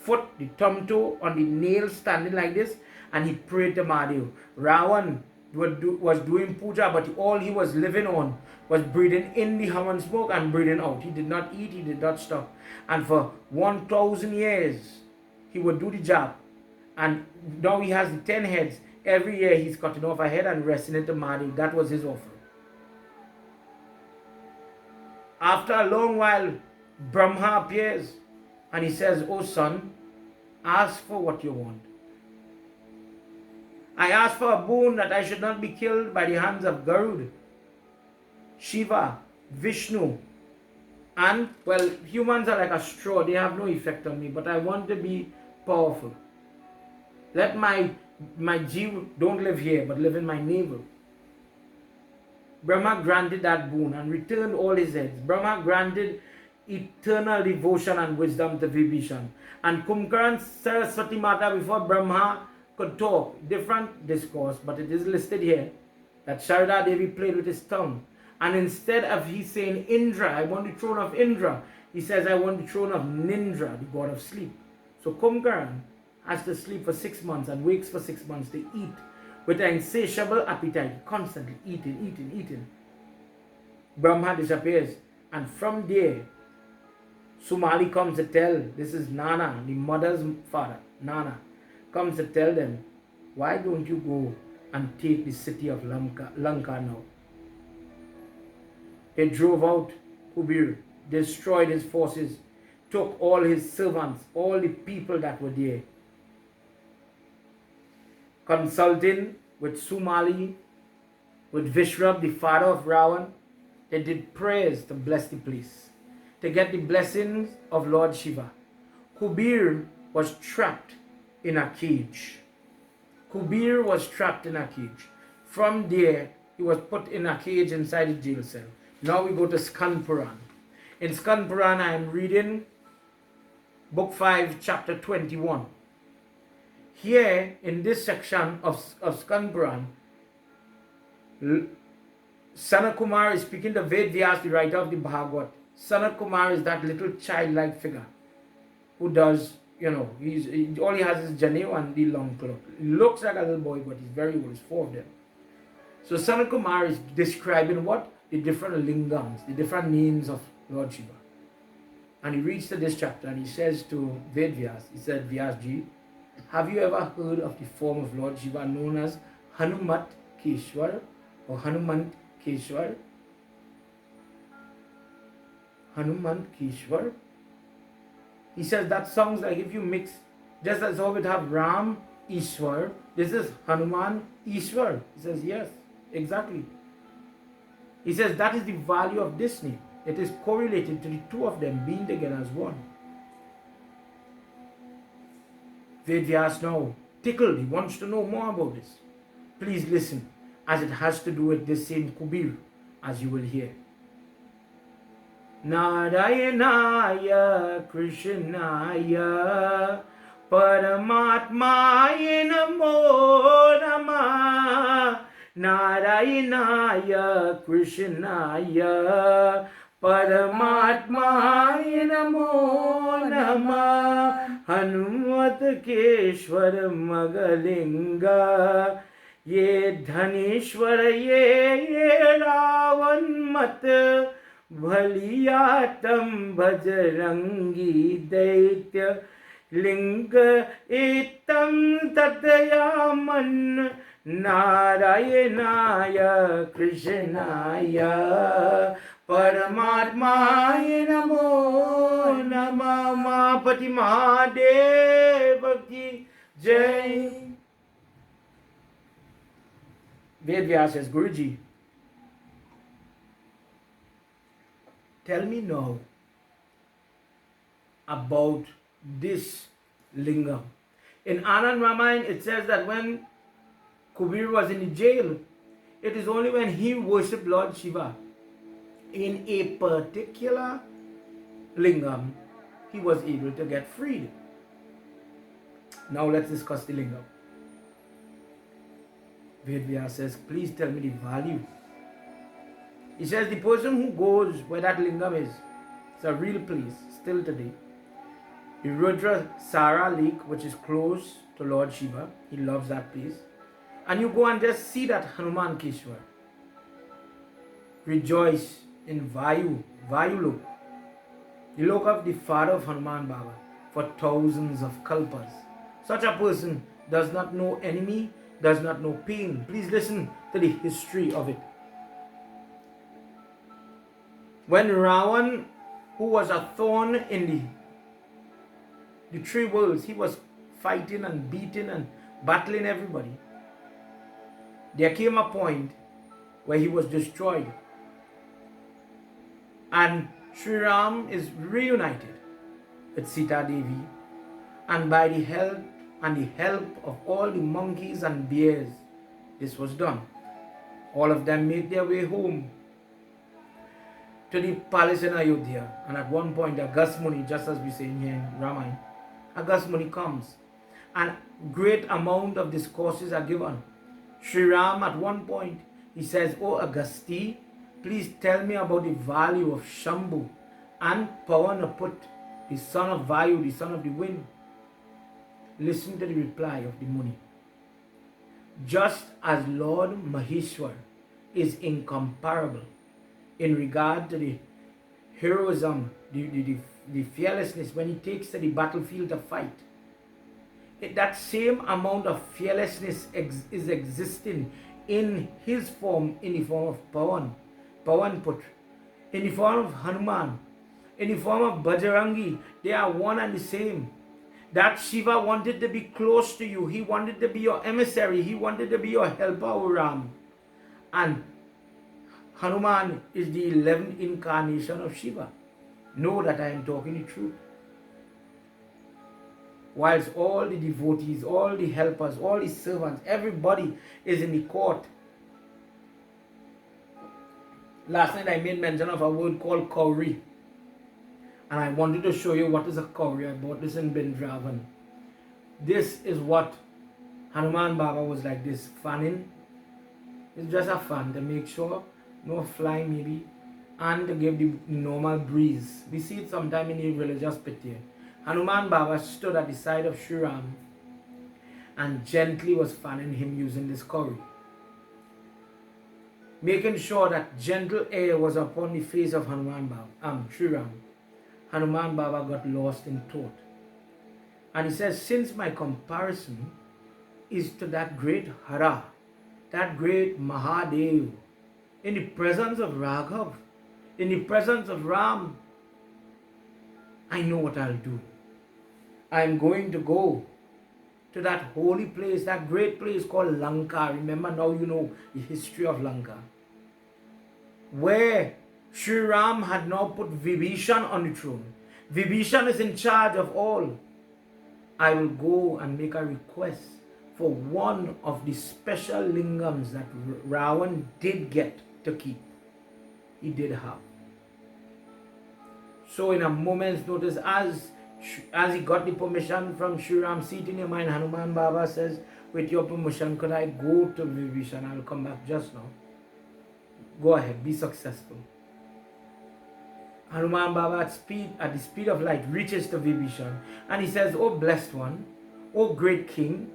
foot, the thumb toe, on the nail, standing like this, and he prayed to Mahadev. Ravan was doing puja, but all he was living on was breathing in the Hanuman smoke and breathing out. He did not eat, he did not stop. And for 1,000 years, he would do the job. And now he has the 10 heads. Every year he's cutting off a head and resting it to Mahadev. That was his offering. After a long while, Brahma appears and he says, oh son, ask for what you want. I ask for a boon that I should not be killed by the hands of Garud, Shiva, Vishnu, And, well, humans are like a straw. They have no effect on me. But I want to be powerful. Let my Jeev don't live here, but live in my navel. Brahma granted that boon and returned all his heads. Brahma granted eternal devotion and wisdom to Vibhishan. And Kumkaran Saraswati Mata, before Brahma could talk, different discourse, but it is listed here, that Sharada Devi played with his tongue. And instead of he saying Indra, I want the throne of Indra, he says, I want the throne of Nindra, the god of sleep. So Kumkaran has to sleep for 6 months and wakes for 6 months to eat with an insatiable appetite, constantly eating. Brahma disappears, and from there, Sumali comes to tell, this is Nana, the mother's father, Nana, comes to tell them, why don't you go and take the city of Lanka now? They drove out Kubir, destroyed his forces, took all his servants, all the people that were there. Consulting with Sumali, with Vishrab, the father of Ravan, they did prayers to bless the place, to get the blessings of Lord Shiva. Kubir was trapped in a cage. Kubir was trapped in a cage. From there, he was put in a cage inside a jail cell. Now we go to Skand Puran. In Skand Puran, I am reading Book 5, Chapter 21. Here, in this section of Skand Puran, Sanat Kumar is speaking to Ved Vyas, the writer of the Bhagavad. Sanat Kumar is that little childlike figure who does, all he has is Janev and the long cloak. He looks like a little boy, but he's very old. It's 4 of them. So Sanat Kumar is describing what? The different lingams, the different names of Lord Shiva. And he reads to this chapter and he says to Ved Vyas, he said, Vyasji, have you ever heard of the form of Lord Shiva known as Hanuman Keshwar or Hanuman Keshwar? Hanuman Keshwar? He says that sounds like if you mix, just as how we have Ram Ishwar, this is Hanuman Ishwar. He says, yes, exactly. He says that is the value of this name. It is correlated to the two of them being together as one. Ved Vyas now tickled. He wants to know more about this. Please listen, as it has to do with this same Kubir, as you will hear. Narayanaya Krishnaya Paramatmaya Namo Namah. Narayanaya Krishnaya Paramatmaya Namo Namah. Hanumat Keshwar Magalinga Ye Dhaneshwar Ye Ravan Mat Bhaliyatam Bajrangi Daitya Linga Etam Tatayaman Narayanaya Krishnaya Paramatmaya Namo Namah. Mahapati Mahadeva Ki Jai. Ved Vyas says, Guruji, tell me now about this lingam. In Anand Ramayana, it says that when Kubir was in the jail, it is only when he worshipped Lord Shiva in a particular lingam, he was able to get freed. Now let's discuss the lingam. Ved Vyas says, please tell me the value. He says the person who goes where that lingam is, it's a real place still today. The Rudra Sara Lake, which is close to Lord Shiva, he loves that place. And you go and just see that Hanuman Keshwar. Rejoice in Vayu Lok, the Lok of the father of Hanuman Baba, for thousands of kalpas. Such a person does not know enemy, does not know pain. Please listen to the history of it. When Ravan, who was a thorn in the 3 worlds, he was fighting and beating and battling everybody. There came a point where he was destroyed. And Sri Ram is reunited with Sita Devi, and by the help of all the monkeys and bears, this was done. All of them made their way home to the palace in Ayodhya, and at one point Agast Muni, just as we say here in Ramayana, Agast Muni comes, and great amount of discourses are given. Sri Ram at one point, he says, "Oh Agasti, please tell me about the value of Shambhu and Pavanaput, the son of Vayu, the son of the wind." Listen to the reply of the Muni. Just as Lord Maheshwar is incomparable in regard to the heroism, the fearlessness when he takes to the battlefield to fight, that same amount of fearlessness is existing in his form, in the form of Pavanput, in the form of Hanuman, in the form of Bajrangi. They are one and the same. That Shiva wanted to be close to you. He wanted to be your emissary. He wanted to be your helper, O Ram. And Hanuman is the 11th incarnation of Shiva. Know that I am talking the truth. Whilst all the devotees, all the helpers, all the servants, everybody is in the court. Last night I made mention of a word called kauri. And I wanted to show you what is a kauri. I bought this in Ravan. This is what Hanuman Baba was like this, fanning. It's just a fan to make sure no fly maybe, and to give the normal breeze. We see it sometime in the religious pit here. Hanuman Baba stood at the side of Sri Ram and gently was fanning him using this kauri, making sure that gentle air was upon the face of Sri Ram. Hanuman Baba got lost in thought. And he says, since my comparison is to that great Hara, that great Mahadev, in the presence of Raghav, in the presence of Ram, I know what I'll do. I'm going to go to that holy place, that great place called Lanka. Remember, now you know the history of Lanka, where Sri Ram had now put Vibhishan on the throne. Vibhishan is in charge of all. I will go and make a request for one of the special lingams that Ravan did get to keep. He did have. So in a moment's notice, as he got the permission from Sri Ram, seat in your mind, Hanuman Baba says, with your permission, could I go to Vibhishan? I'll come back just now. Go ahead, be successful. Hanuman Baba at the speed of light reaches to Vibhishan and he says, "Oh blessed one, oh great king,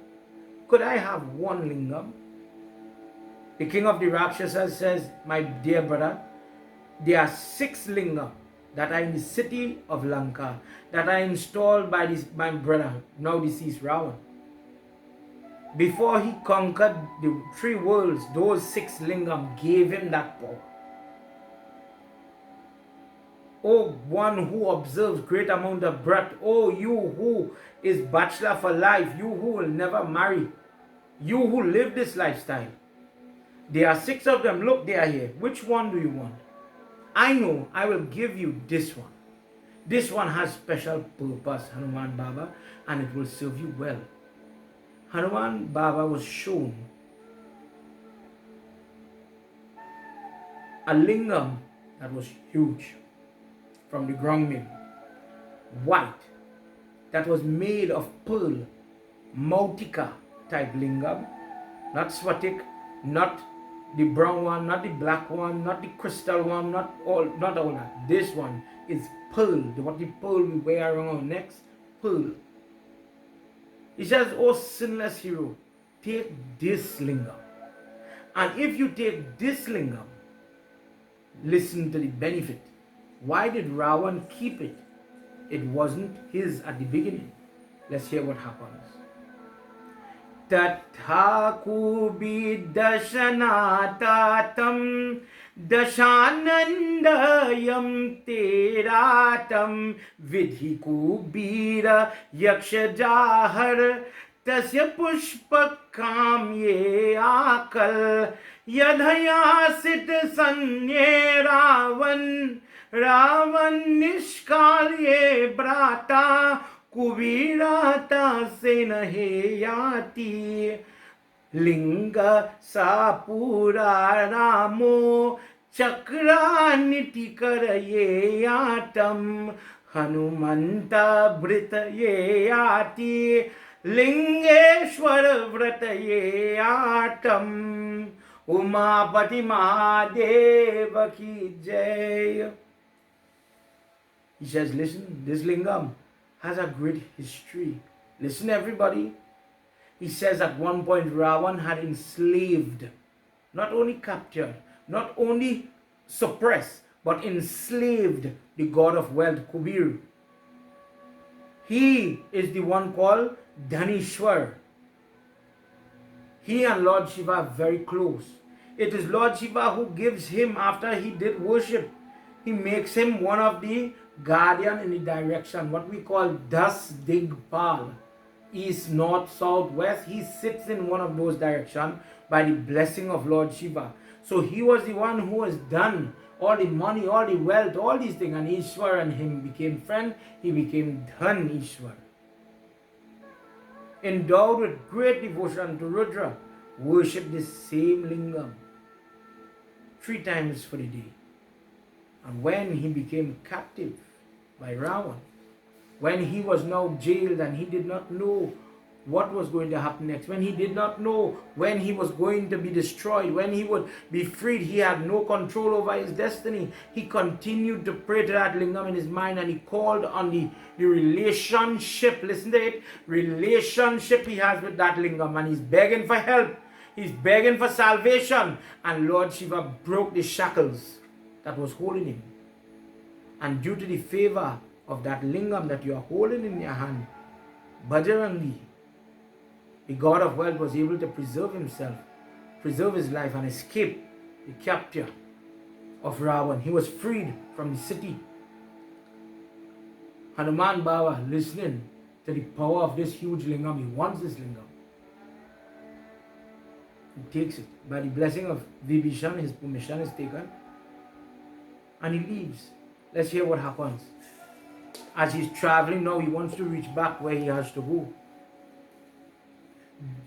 could I have one lingam?" The king of the Rakshasas says, "My dear brother, there are 6 lingam that are in the city of Lanka that are installed by my brother, now deceased Ravan. Before he conquered the 3 worlds, those 6 lingam gave him that power. Oh, one who observes great amount of breath. Oh, you who is bachelor for life. You who will never marry. You who live this lifestyle. There are 6 of them. Look, they are here. Which one do you want? I know I will give you this one. This one has special purpose, Hanuman Baba, and it will serve you well." Hanuman Baba was shown a lingam that was huge, from the ground mill, white, that was made of pearl, Mautika type lingam, not Swatik, not the brown one, not the black one, not the crystal one, not all that. This one is pearl, what the pearl we wear around our necks, pearl. He says, "Oh sinless hero, take this lingam. And if you take this lingam, listen to the benefit. Why did Ravan keep it? It wasn't his at the beginning." Let's hear what happens. Tathakubi dashanatatam dashanandayam teratam vidhi kubira yakshajahar tasya pushpakam ye akal yadhayasit sanye Ravan Ravan nishkalye brata kubirata se nahe yati. Linga sapura ramo chakraniti karaye yatam. Hanumanta britaye yati. Lingeshwara vrataye yatam. Umapati Mahadeva ki jai. He says, listen, this lingam has a great history. Listen, everybody. He says at one point Ravan had enslaved, not only captured, not only suppressed, but enslaved the god of wealth, Kubir. He is the one called Dhanishwar. He and Lord Shiva are very close. It is Lord Shiva who gives him, after he did worship, he makes him one of the guardian in the direction, what we call Das Digpal. East, north, south, west. He sits in one of those directions by the blessing of Lord Shiva. So he was the one who has done all the money, all the wealth, all these things. And Ishwar and him became friends. He became Dhan Ishwar. Endowed with great devotion to Rudra, worship this same lingam 3 times for the day. And when he became captive by Ravan, when he was now jailed and he did not know what was going to happen next, when he did not know when he was going to be destroyed, when he would be freed, he had no control over his destiny. He continued to pray to that lingam in his mind, and he called on the relationship, listen to it, relationship he has with that lingam, and he's begging for help. He's begging for salvation, and Lord Shiva broke the shackles that was holding him. And due to the favor of that lingam that you are holding in your hand, Bhajan, the god of wealth, was able to preserve himself, preserve his life, and escape the capture of Ravan. He was freed from the city. Hanuman Baba, listening to the power of this huge lingam, he wants this lingam. He takes it. By the blessing of Vibhishan, his permission is taken, and he leaves. Let's hear what happens. As he's traveling now, he wants to reach back where he has to go.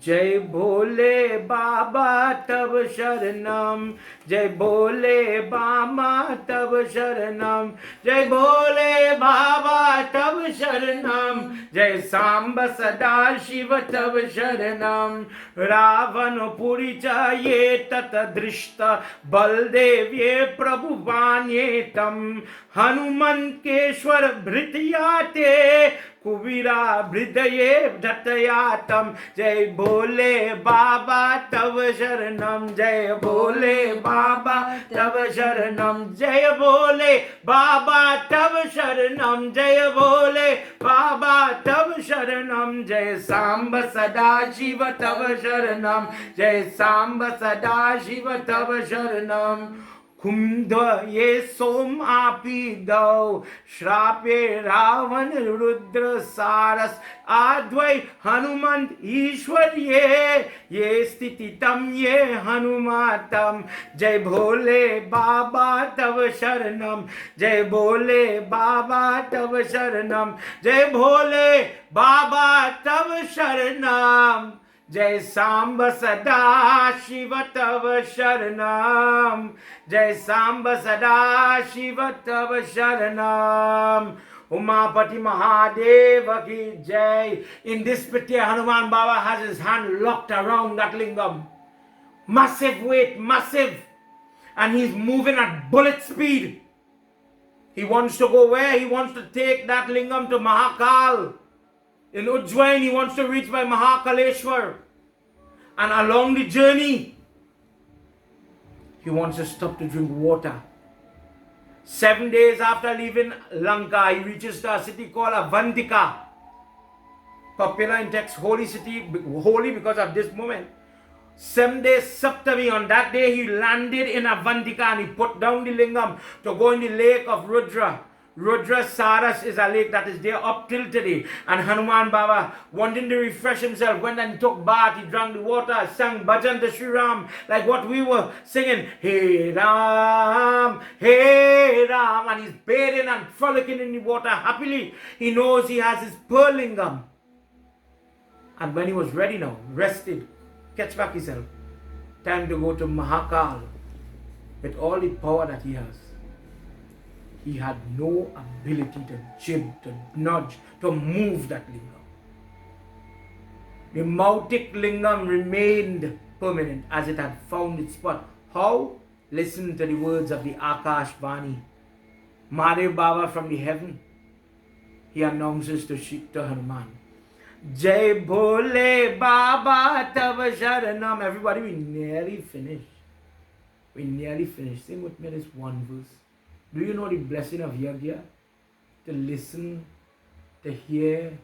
Jai Bole Baba Tab Sharanam, Jai Bole Baba Tab Sharanam, Jai Bole Baba Tab Sharanam, Jai Samba Sada Shiva Tab Sharanam, Ravan Puricha Ye Tata Drishta, Baldev Ye Prabhu Vanye Tam, Hanuman Keshwar Bhrityate, Kubira Bhridaye Dhatayatam, Jai Bole Baba Tav Sharanam, Jai Bole Baba Tav Sharanam, Jai Bole Baba Tav Sharanam, Jai Bole Baba Tav Sharanam, Jai Samba Sada Shiva Tav Sharanam, Jai Samba Sada Shiva Tav Sharanam. Kumdva ye som api dau, Shrape Ravan Rudra Saras, Advai Hanuman Ishwar ye Stititam ye Hanumatam, Jai Bole Baba Tav Sharanam, Jai Bole Baba Tav Sharanam, Jai Bole Baba Tav Sharanam, Jai Samba Sada Shiva Tava Sharanam, Jai Samba Sada Shiva Tava Sharanam, Umapati Mahadeva ki Jai. In this picture, Hanuman Baba has his hand locked around that lingam. Massive weight, massive. And he's moving at bullet speed. He wants to go where? He wants to take that lingam to Mahakal. In Ujjain, he wants to reach by Mahakaleshwar. And along the journey, he wants to stop to drink water. 7 days after leaving Lanka, he reaches to a city called Avantika. Popular in text, holy city, holy because of this moment. 7 days Saptami, on that day he landed in Avantika and he put down the lingam to go in the lake of Rudra. Rudra Saras is a lake that is there up till today. And Hanuman Baba, wanting to refresh himself, went and took bath, he drank the water, sang Bhajan to Sri Ram, like what we were singing, Hey Ram, and he's bathing and frolicking in the water happily. He knows he has his pearl lingam. And when he was ready now, rested, catch back himself, time to go to Mahakal with all the power that he has. He had no ability to jib, to nudge, to move that lingam. The Mautic lingam remained permanent as it had found its spot. How? Listen to the words of the Akash Vani. Mahadev Baba from the heaven, he announces to Hanuman, Jai Bhole Baba Tava Sharanam. Everybody, we nearly finished. We nearly finished. Sing with me this one verse. Do you know the blessing of Yagna? To listen, to hear,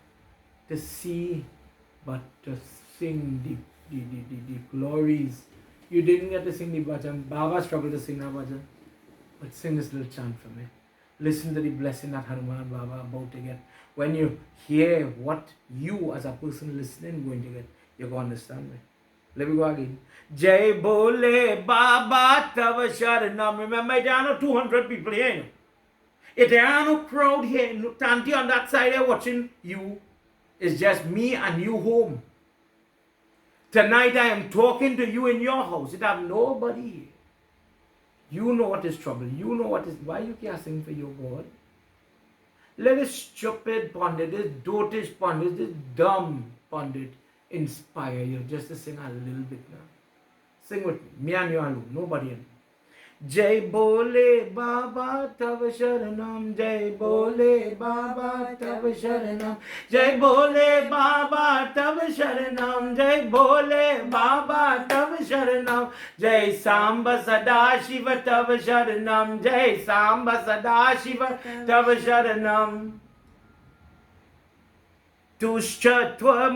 to see, but to sing the glories. You didn't get to sing the Bhajan. Baba struggled to sing that Bhajan. But sing this little chant for me. Listen to the blessing that Hanuman Baba about to get. When you hear what you as a person listening going to get, you're going to understand me. Let me go again. Jai Bole Baba Tava Sharanam. Remember, there are no 200 people here. If there are no crowd here, no Tanti on that side there watching you, it's just me and you home. Tonight I am talking to you in your house. It have nobody here. You know what is trouble. You know what is, why you can't sing for your God? Let this stupid pundit, this dotish pundit, this dumb pundit inspire you just to sing a little bit now. Sing with me and you alone, nobody else. Jai Bole Baba Tava Sharanam, Jai Bole Baba Tava Sharanam, Jai Bole Baba Tava Sharanam, Jai Bole Baba Tava Sharanam, Jai Samba Sada Shiva Tava Sharanam, Jai Samba Sada Shiva Tava Sharanam. Tushchatva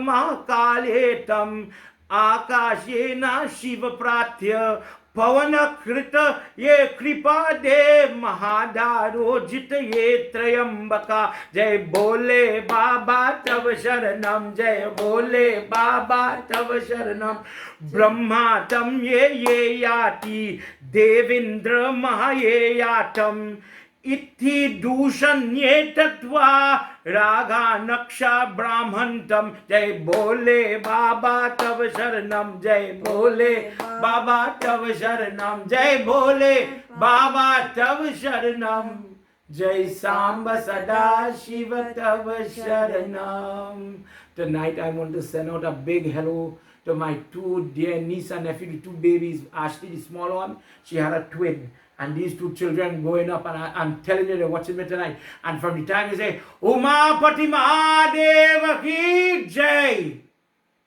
Mahakaletam Akashena Shiva Prathya Pavana Krita Ye Kripa De Mahadaro Jita Ye Trayambaka. Jai Bole Baba Tava Sharanam, Jai Bole Baba Tava Sharanam. Brahma Tam Ye Yati Devindra Mahaye Yatam Ithi Dushanye Tatva Raga Naksha Brahmantam. Jai Bole Baba Tava Sharanam, Jai Bole Baba Tava Sharanam, Jai Bole Baba Tava Sharanam, Jai Samba Sada Shiva Tava Sharanam. Tonight I want to send out a big hello to my two dear niece and nephew, the two babies. Ashley, the small one, she had a twin. And these two children growing up, and I'm telling you, they're watching me tonight. And from the time they say, Uma Pati Mahadeva Ki Jai,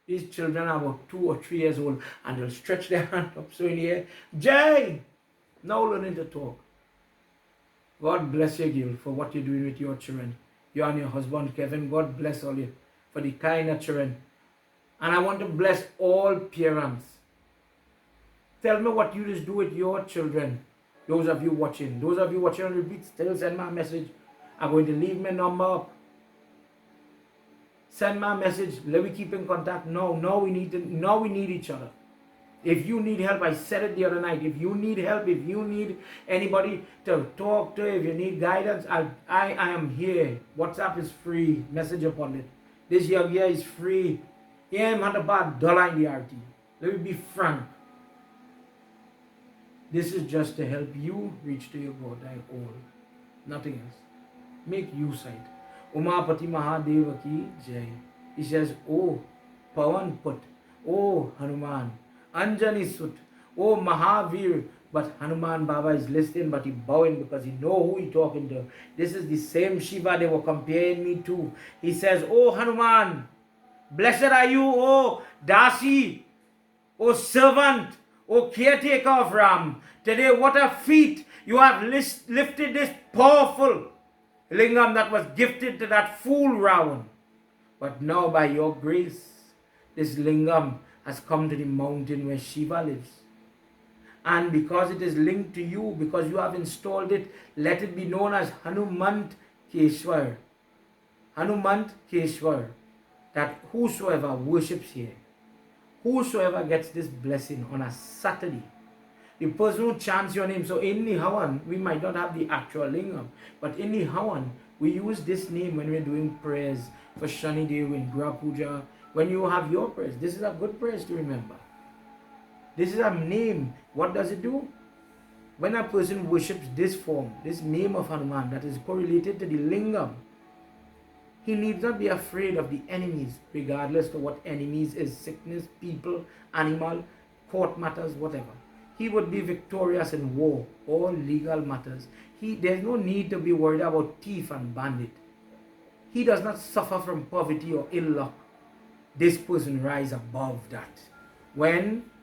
these children are about 2 or 3 years old, and they'll stretch their hand up so in the air, Jai. Now learning to talk. God bless you, Gil, for what you're doing with your children. You and your husband, Kevin, God bless all you for the kind of children. And I want to bless all parents. Tell me what you just do with your children. Those of you watching on repeat, still send my message. I'm going to leave my number up. Send my message. Let me keep in contact. Now we need each other. If you need help, I said it the other night. If you need help, if you need anybody to talk to, if you need guidance, I am here. WhatsApp is free. Message upon it. This year is free. Yeah, I'm not about dollar in the RT. Let me be frank. This is just to help you reach to your God, I all. Nothing else. Make use of it. Umapati Mahadeva Ki Jai. He says, Oh Pawan Put, Oh Hanuman, Anjani Sut, Oh Mahavir. But Hanuman Baba is listening, but he bowing because he know who he talking to. This is the same Shiva they were comparing me to. He says, Oh Hanuman, blessed are you, O Dasi, O servant, O caretaker of Ram. Today, what a feat you have lifted this powerful lingam that was gifted to that fool Ravan. But now, by your grace, this lingam has come to the mountain where Shiva lives. And because it is linked to you, because you have installed it, let it be known as Hanuman Keshwar. Hanuman Keshwar. That whosoever worships here, whosoever gets this blessing on a Saturday, the person who chants your name. So in the Havan, we might not have the actual lingam, but in the Havan, we use this name when we're doing prayers for Shani Dev in Gra Puja. When you have your prayers, this is a good prayers to remember. This is a name. What does it do? When a person worships this form, this name of Hanuman that is correlated to the lingam, he needs not be afraid of the enemies, regardless of what enemies is, sickness, people, animal, court matters, whatever. He would be victorious in war, all legal matters. There's no need to be worried about thief and bandit. He does not suffer from poverty or ill luck. This person rise above that.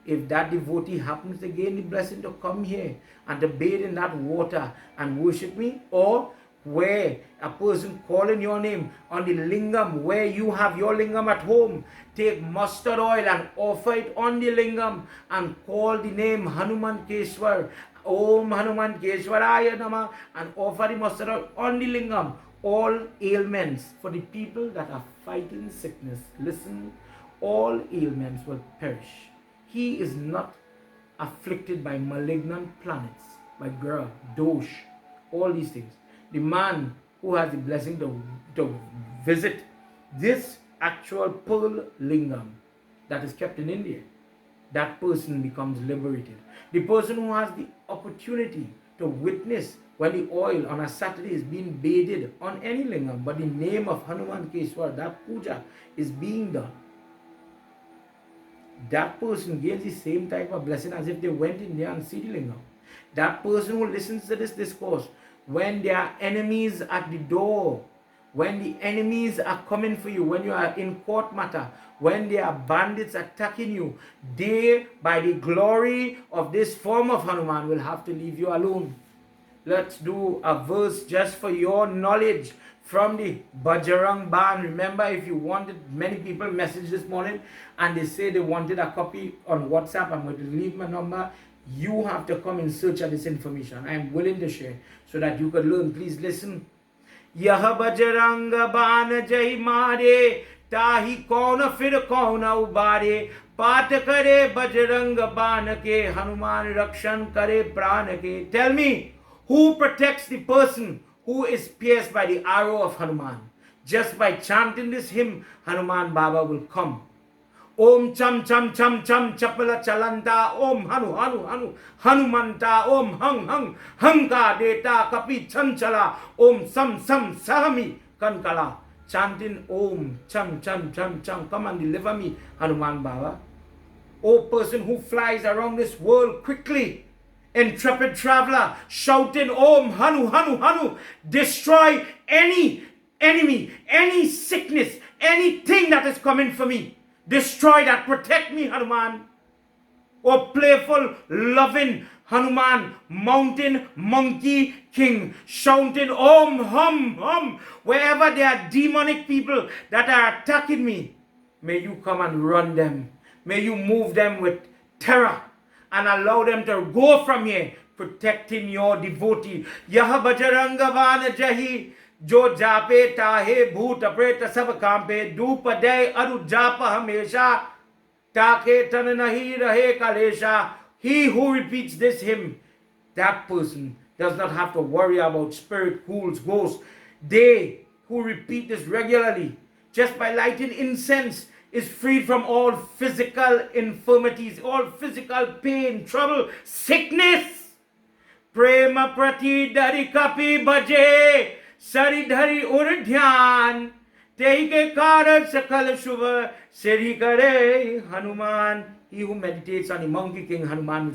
If that devotee happens to gain the blessing to come here and to bathe in that water and worship me, or where a person calling your name on the lingam, where you have your lingam at home, take mustard oil and offer it on the lingam and call the name Hanuman Keshwar, Om Hanuman Keshwaraya Nama, and offer the mustard oil on the lingam. All ailments for the people that are fighting sickness, listen, all ailments will perish. He is not afflicted by malignant planets, by Grah, Dosh, all these things. The man who has the blessing to visit this actual pearl lingam that is kept in India, that person becomes liberated. The person who has the opportunity to witness when the oil on a Saturday is being bathed on any lingam, but the name of Hanuman Keshwar, that puja is being done, that person gains the same type of blessing as if they went in there and see the lingam. That person who listens to this discourse, when there are enemies at the door, when the enemies are coming for you, when you are in court matter, when there are bandits attacking you, they, by the glory of this form of Hanuman, will have to leave you alone. Let's do a verse just for your knowledge from the Bhajan Ban. Remember, if you wanted, many people messaged this morning and they say they wanted a copy on WhatsApp. I'm going to leave my number. You have to come in search of this information. I am willing to share so that you could learn. Please listen. Yah Bhajan Ban Jai Mare Tahi Kauna Fir Kauna Ubare Paat Kare Bajrang Ban Ke Hanuman Rakshan Kare Pran Ke. Tell me, who protects the person who is pierced by the arrow of Hanuman? Just by chanting this hymn, Hanuman Baba will come. Om cham cham cham cham chapala chalanta, Om Hanu Hanu Hanu Hanumanta, Om Hang Hang Hanga Deta Kapi Chanchala, Om Sam Sam Sahami Kankala. Chanting Om cham cham cham cham, come and deliver me, Hanuman Baba. O person who flies around this world quickly, intrepid traveler, shouting Om Hanu Hanu Hanu, destroy any enemy, any sickness, anything that is coming for me. Destroy that, protect me, Hanuman. O playful, loving Hanuman, mountain monkey king, shouting Om Hum Hum, wherever there are demonic people that are attacking me, may you come and run them. May you move them with terror and allow them to go from here, protecting your devotee. Yah Bajranga Ban Jahi, Jo Jape Tahe Bhoot Preta Sab Kampe, Dupa De Aru Japa Hamesha, Take Tan Nahi Rahe Kalesha. He who repeats this hymn, that person does not have to worry about spirit, ghouls, ghosts. They who repeat this regularly, just by lighting incense, is freed from all physical infirmities, all physical pain, trouble, sickness. Prema prati dari kapi bhaje, saridhari urdhyan, teike karat sakal shubha, siri kare Hanuman. He who meditates on the monkey king Hanuman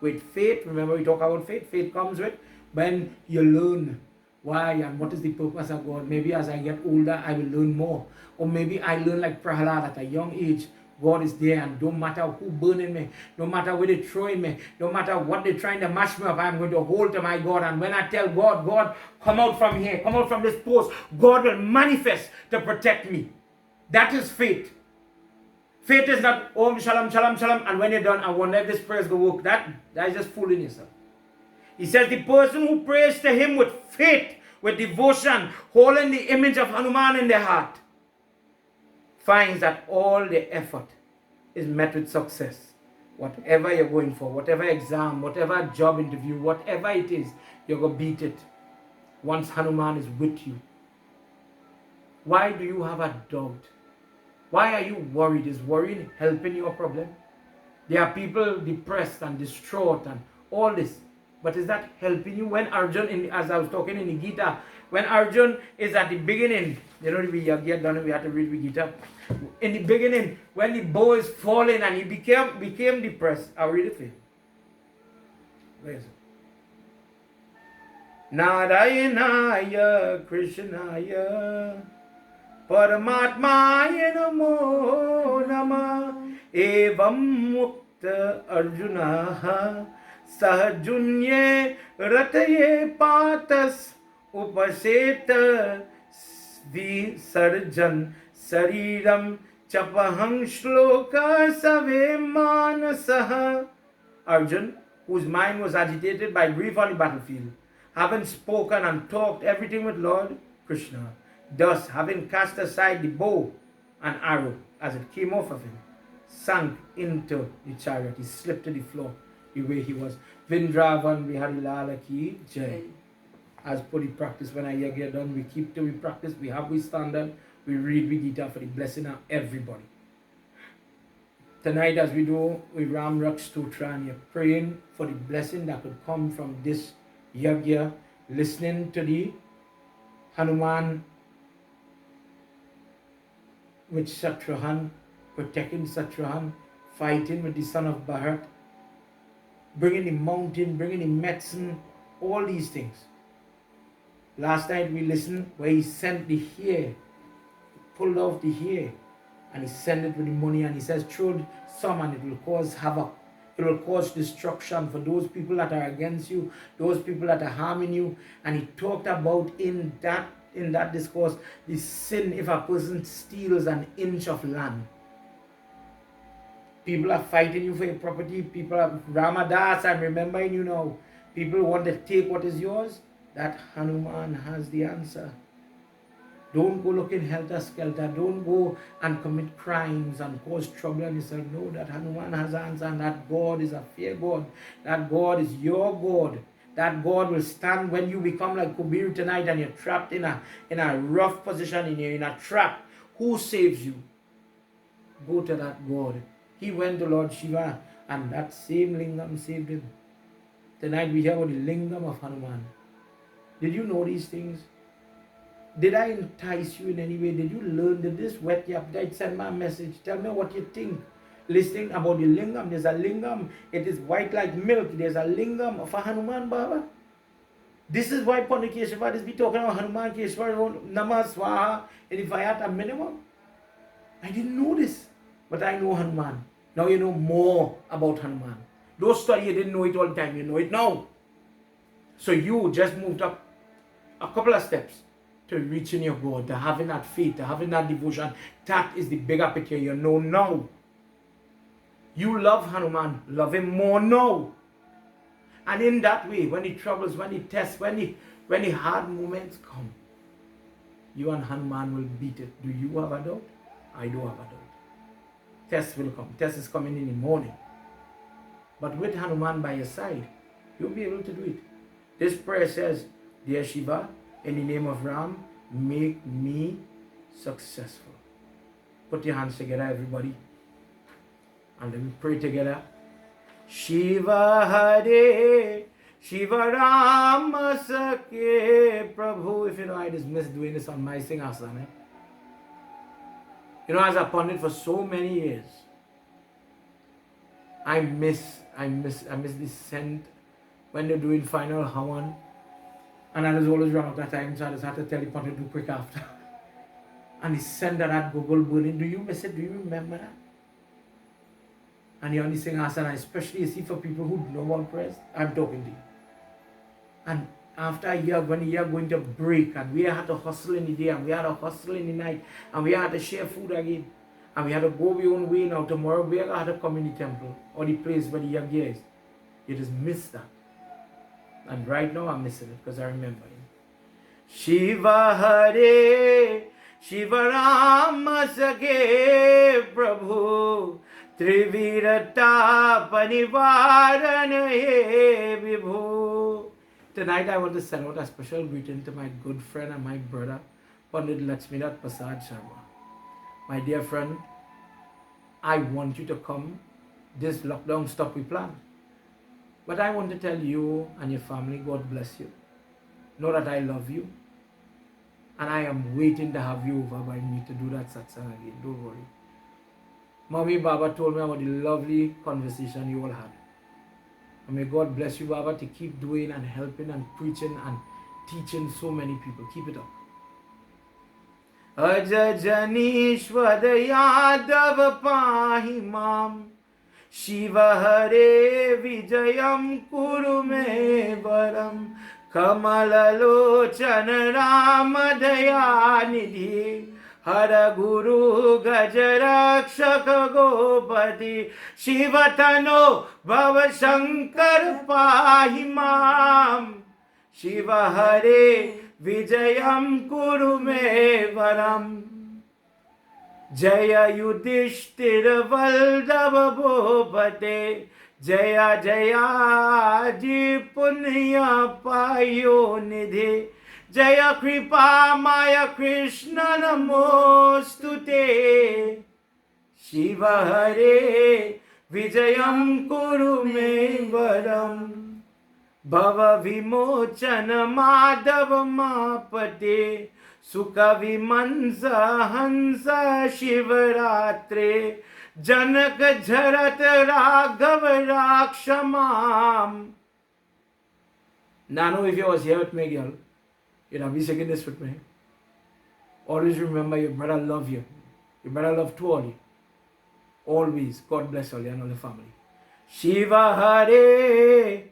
with faith, remember we talk about faith, faith comes with when you learn why and what is the purpose of God. Maybe as I get older, I will learn more. Or maybe I learn like Prahalad at a young age. God is there, and don't matter who burning me, no matter where they're throwing me, no matter what they're trying to mash me up, I'm going to hold to my God. And when I tell God, God, come out from here, come out from this post, God will manifest to protect me. That is faith. Faith is not Om Shalom Shalom Shalom, and when you're done, I wonder if this prayer is going to work. That is just fooling yourself. He says the person who prays to him with faith, with devotion, holding the image of Hanuman in their heart, finds that all the effort is met with success. Whatever you're going for, whatever exam, whatever job interview, whatever it is, you're going to beat it once Hanuman is with you. Why do you have a doubt? Why are you worried? Is worrying helping your problem? There are people depressed and distraught and all this. But is that helping you? When Arjun, as I was talking in the Gita, when Arjun is at the beginning, you know, we get done, we have to read the Gita. In the beginning, when the bow is falling and he became depressed, I'll read it for you. Where is it? Narayanaya Krishnaya Paramatmaya Namo Nama Evam Mukta Arjunaha Sahajunye Rataye Patas Upaseta Visarjan Sariram Chapahang Shloka Save Manasaha. Arjun, whose mind was agitated by grief on the battlefield, having spoken and talked everything with Lord Krishna, thus having cast aside the bow and arrow as it came off of him, sank into the chariot. He slipped to the floor the way he was. Vindravan Vihari Lala Ki Jai. As per the practice, when I get done, we keep to we practice, we have we standard, we read we Gita for the blessing of everybody. Tonight as we do, we Ram Raksh Stotra and you're praying for the blessing that could come from this Yagya, listening to the Hanuman with Shatrahan, protecting Shatrahan, fighting with the son of Bharat, bringing the mountain, bringing the medicine, all these things. Last night we listened where he sent the hair, pulled off the hair, and he sent it with the money, and he says, throw some and it will cause havoc. It will cause destruction for those people that are against you, those people that are harming you. And he talked about in that discourse, the sin if a person steals an inch of land. People are fighting you for your property. People are Ramadas, I'm remembering you now. People want to take what is yours. That Hanuman has the answer. Don't go looking helter-skelter. Don't go and commit crimes and cause trouble on yourself. No, that Hanuman has an answer, and that God is a fair God. That God is your God. That God will stand when you become like Kubir tonight and you're trapped in a rough position, in a trap. Who saves you? Go to that God. He went to Lord Shiva and that same Lingam saved him. Tonight we hear about the Lingam of Hanuman. Did you know these things? Did I entice you in any way? Did you learn? Did this whet your appetite? Send me a message. Tell me what you think. Listening about the Lingam. There's a Lingam. It is white like milk. There's a Lingam of a Hanuman Baba. This is why Pandit Keshava is be talking about Hanuman Keshava Namah Swaha in the Vayata minimum. I didn't know this. But I know Hanuman. Now you know more about Hanuman. Those stories you didn't know it all the time. You know it now. So you just moved up a couple of steps to reaching your God, to having that faith, to having that devotion. That is the bigger picture you know now. You love Hanuman, love him more now. And in that way, when the troubles, when the tests, when the hard moments come, you and Hanuman will beat it. Do you have a doubt? I do have a doubt. Test will come. Test is coming in the morning. But with Hanuman by your side, you'll be able to do it. This prayer says, Dear Shiva, in the name of Ram, make me successful. Put your hands together, everybody. And let me pray together. Shiva Hare, Shiva Rama Sakhe Prabhu. If you know, I just miss doing this on my Singhasan. You know, as a pundit for so many years, I miss the scent when they're doing final Hawan. And I was always wrong at that time, so I just had to tell the pundit to do quick after. And the scent that had Google burning. Do you miss it? Do you remember that? And you only sing asana, especially you see for people who know about prayers, I'm talking to you. And after a year, when you are going to break, and we had to hustle in the day, and we had to hustle in the night, and we had to share food again. And we had to go our own way. Now tomorrow we are going to come in the temple or the place where the Yagna is. You just miss that. And right now I'm missing it because I remember him. Shiva Hare, Shiva Rama Sake Prabhu, Trivirata Panivaranaye Vibhu. Tonight I want to send out a special greeting to my good friend and my brother, Pandit Lakshminath Prasad Sharma. My dear friend, I want you to come. This lockdown stop we plan. But I want to tell you and your family, God bless you. Know that I love you. And I am waiting to have you over by me to do that satsang again. Don't worry. Mommy Baba told me about the lovely conversation you all had. And may God bless you, Baba, to keep doing and helping and preaching and teaching so many people. Keep it up. Ajajanishwad Yadav Pahi Mam Shiva Hare Vijayam Kuru Me Varam Kamalalochana Ramadaya Nidhi Hara Guru Gajarakshaka Gopati Shivatano Bhava Shankar Pahimam Shiva Hare Vijayam Kuru Me Varam Jaya Yudhishthira Valdava Bhopate Jaya Jaya Ji Punya Payo Nidhi Jaya Kripa Maya Krishna Namostute Shiva Hare Vijayam Kuru Me Varam Bhava Vimochana Madhava Mapate Sukha Vimansa Hansa Shivaratre Janaka Jharat Raghav Rakshamam. Nano, if you was here with me, girl, you'd have been singing this with me. Always remember your brother love you. Your brother love to all you. Always. God bless all you and all the family. Shiva Hare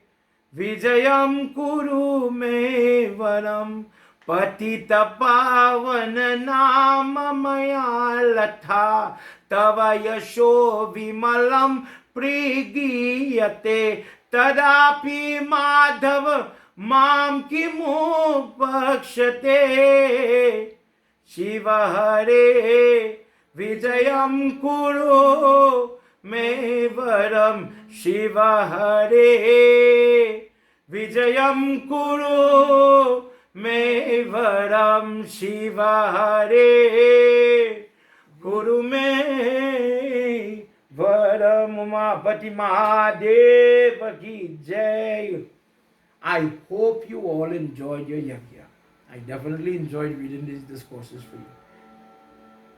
Vijayam Kuru Me Varam Patita Pavana Nama Maya Latha Tava Yasho Vimalam Prigiyate Tadapi Madhav Mam Kimu Pakshate Shiva Hare Vijayam Kuru Me Varam Shiva Hare Vijayam Kuru Me Varam Shiva Hare Guru Me Varam Umapati Mahadeva Ki Jai. I hope you all enjoyed your Yagna. I definitely enjoyed reading these discourses for you.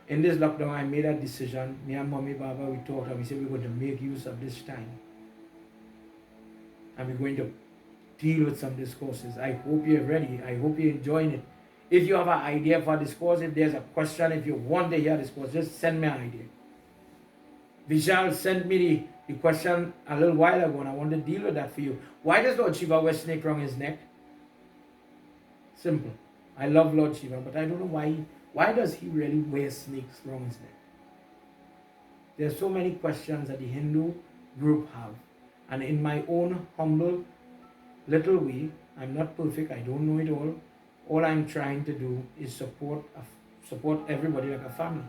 In this lockdown, I made a decision. Me and Mommy Baba, we talked and we said we're going to make use of this time. And we're going to deal with some discourses. I hope you're ready. I hope you're enjoying it. If you have an idea for a discourse, if there's a question, if you want to hear a discourse, just send me an idea. Vishal sent me the question a little while ago and I want to deal with that for you. Why does Lord Shiva wear snake around his neck? Simple. I love Lord Shiva, but I don't know why does he really wear snakes around his neck? There are so many questions that the Hindu group have. And in my own humble little way, I'm not perfect, I don't know it all. All I'm trying to do is support everybody like a family.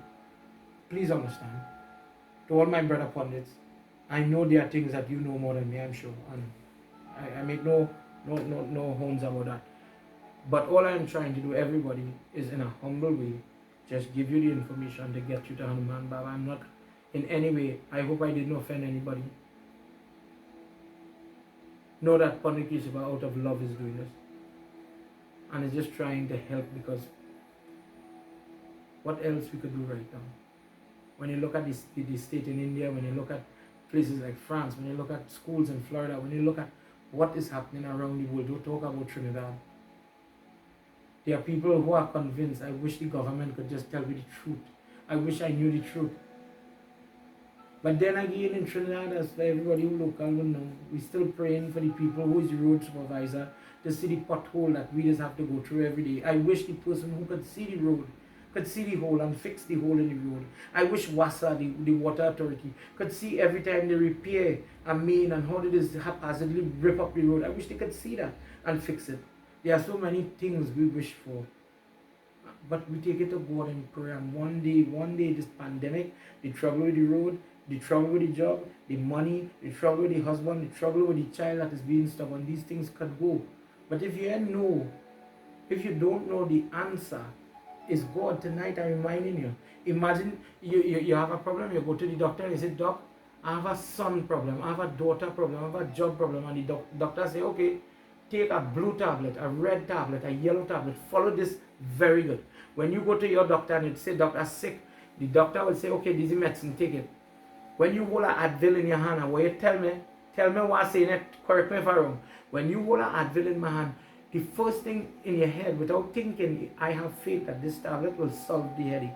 Please understand. To all my brother pundits, I know there are things that you know more than me, I'm sure. And I make no horns about that. But all I'm trying to do, everybody, is in a humble way, just give you the information to get you to Hanuman Baba. I'm not in any way, I hope I didn't offend anybody. Know that Pandit Keshava out of love is doing this. And is just trying to help because what else we could do right now? When you look at the state in India, when you look at places like France, when you look at schools in Florida, when you look at what is happening around the world, don't talk about Trinidad. There are people who are convinced, I wish the government could just tell me the truth. I wish I knew the truth. But then again, in Trinidad, as for everybody who local will know, we're still praying for the people who is the road supervisor to see the pothole that we just have to go through every day. I wish the person who could see the road could see the hole and fix the hole in the road. I wish WASA, the water authority, could see every time they repair a main and how it is haphazardly rip up the road. I wish they could see that and fix it. There are so many things we wish for. But we take it to God in prayer. And one day this pandemic, the trouble with the road, the trouble with the job, the money, the trouble with the husband, the trouble with the child that is being stubborn, these things could go. But if you don't know the answer, is God. Tonight I'm reminding you. Imagine you have a problem, you go to the doctor and you say, Doc, I have a son problem, I have a daughter problem, I have a job problem, and the doctor say, okay, take a blue tablet, a red tablet, a yellow tablet, follow this very good. When you go to your doctor and you say, doctor, sick, the doctor will say, okay, this is medicine, take it. When you hold an Advil in your hand, and when you tell me what I'm saying, it, correct me if I'm wrong. When you hold an Advil in my hand, the first thing in your head, without thinking, I have faith that this tablet will solve the headache.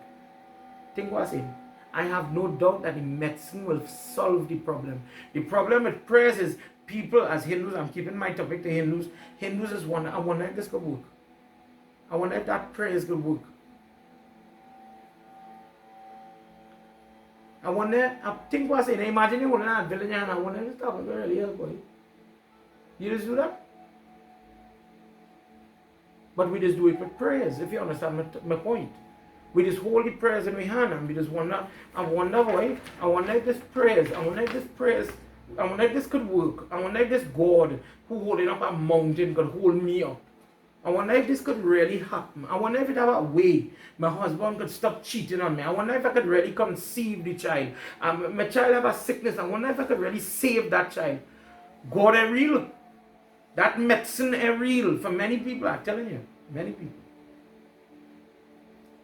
Think what I'm saying. I have no doubt that the medicine will solve the problem. The problem with prayers is people, as Hindus, I'm keeping my topic to Hindus. Hindus is one, I wonder if this could work. I wonder if that prayers could work. I wonder, I think what I'm saying, imagine you holding an Advil in your hand, I wonder if this tablet will really help you. You just do that? But we just do it with prayers, if you understand my point. We just hold the prayers in my hand and we just wonder, I wonder if this prayers, I wonder if this could work. I wonder if this God who holding up a mountain could hold me up. I wonder if this could really happen. I wonder if it have a way my husband could stop cheating on me. I wonder if I could really conceive the child. My child have a sickness. I wonder if I could really save that child. God is real. That medicine is real for many people, I'm telling you. Many people.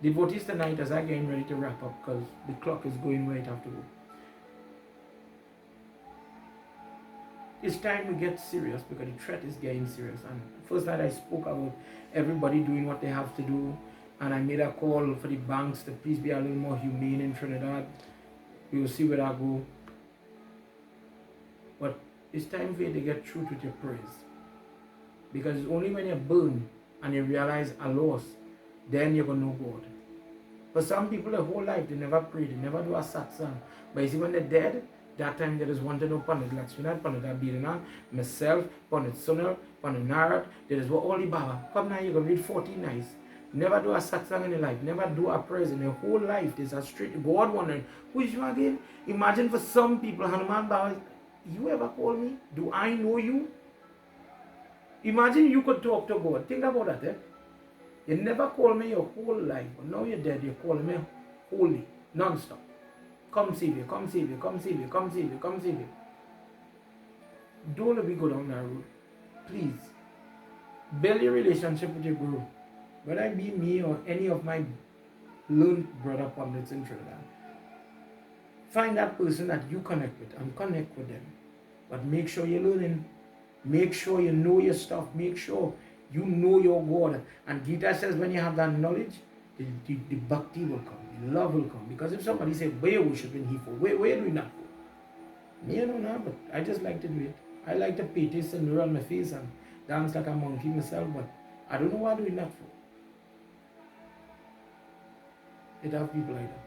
Devotees tonight, as I'm getting ready to wrap up because the clock is going where it have to go. It's time we get serious because the threat is getting serious. And first night I spoke about everybody doing what they have to do. And I made a call for the banks to please be a little more humane in Trinidad. We will see where that go. But it's time for you to get truth with your prayers. Because it's only when you burn and you realize a loss, then you're going to know God. For some people, their whole life, they never pray, they never do a satsang. But you see, when they're dead, that time they just want to know Pandit Lakshmanath, Pandit Abhidana, myself, Pandit Sunil, Pandit Narat, they just want all the Baba. Come now, you're going to read 14 nights. Never do a satsang in your life, never do a praise in your whole life. There's a straight God wondering, who is you again? Imagine for some people, Hanuman Baba, you ever call me? Do I know you? Imagine you could talk to God. Think about that, eh? You never call me your whole life, but now you're dead, you call me holy, non-stop. Come save you, come save you, come save you, come save you, come save you. Don't let me go down that road. Please. Build your relationship with your guru. Whether it be me or any of my learned brother pundits in Trinidad. Find that person that you connect with and connect with them. But make sure you're learning. Make sure you know your stuff. Make sure you know your God. And Gita says when you have that knowledge, the bhakti will come, the love will come. Because if somebody says, where you worshiping he for? Where are you doing that for? Me, I don't know, but I just like to do it. I like to paint this and on my face and dance like a monkey myself, but I don't know what I'm doing that for. It have people like that.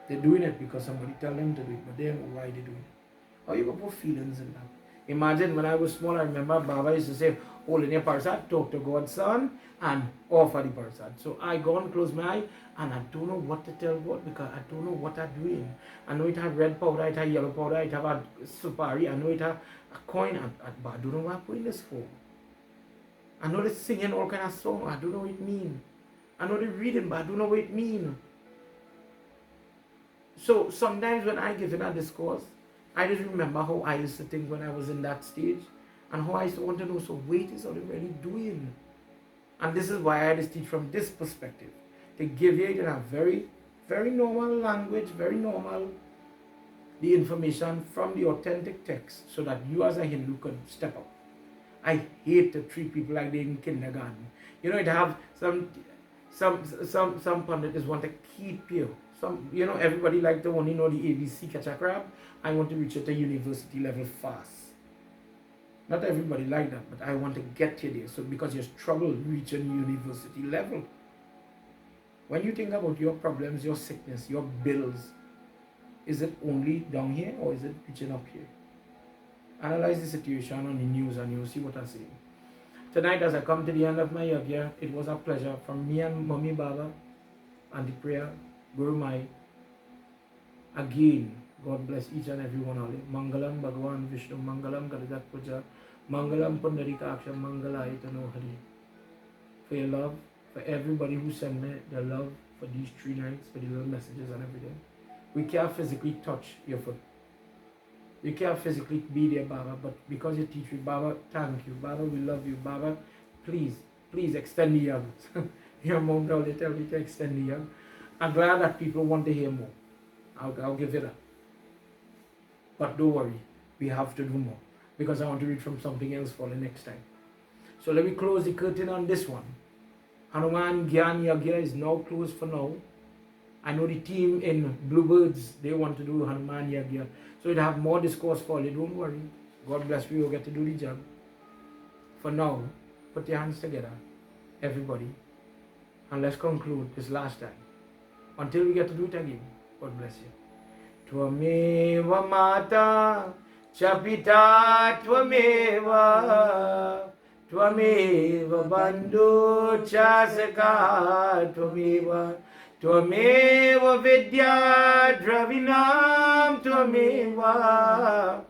They're doing it because somebody tell them to do it, but they don't know why they're doing it. How you go put feelings in that? Imagine when I was small, I remember Baba used to say, hold in your parsad, talk to God's son, and offer the parsad. So I go and close my eye, and I don't know what to tell God because I don't know what I'm doing. I know it have red powder, it have yellow powder, it have a supari, I know it have a coin, but I don't know what I'm putting this for. I know they're singing all kind of songs, I don't know what it means. I know they're reading, but I don't know what it means. So sometimes when I give in a discourse, I just remember how I used to think when I was in that stage and how I used to want to know, so wait, is what they're really doing. And this is why I just teach from this perspective. To give you in a very, very normal language, very normal, the information from the authentic text so that you as a Hindu can step up. I hate to treat people like they're in kindergarten. You know, it have some pundits want to keep you. Everybody like to only know the ABC catch a crab. I want to reach at a university level fast. Not everybody like that, but I want to get you there. So because you're trouble reaching university level. When you think about your problems, your sickness, your bills, is it only down here or is it reaching up here? Analyze the situation on the news and you'll see what I'm saying. Tonight, as I come to the end of my yagya, it was a pleasure from me and Mommy Baba and the prayer, Guru Mai. Again, God bless each and every one of you. Mangalam Bhagavan Vishnu, Mangalam Gadadat Puja, Mangalam Pundarika Aksha, Mangalayatano Hari. For your love, for everybody who sent me their love for these 3 nights, for the little messages and everything. We can't physically touch your foot. You can't physically be there, Baba, but because you teach me, Baba, thank you. Baba, we love you. Baba, please extend the Yagnas. Your mom now, they tell me to extend the Yagnas. I'm glad that people want to hear more. I'll give it up. But don't worry, we have to do more. Because I want to read from something else for the next time. So let me close the curtain on this one. Hanuman Gyan Yagya is now closed for now. I know the team in Bluebirds, they want to do Hanuman Yagya. So you'll have more discourse for you. Don't worry. God bless you. You'll get to do the job. For now, put your hands together, everybody. And let's conclude this last time. Until we get to do it again. God bless you. Tvameva mata chapita tvameva tvameva bandhu chasaka tvameva tvameva vidya dravinam tvameva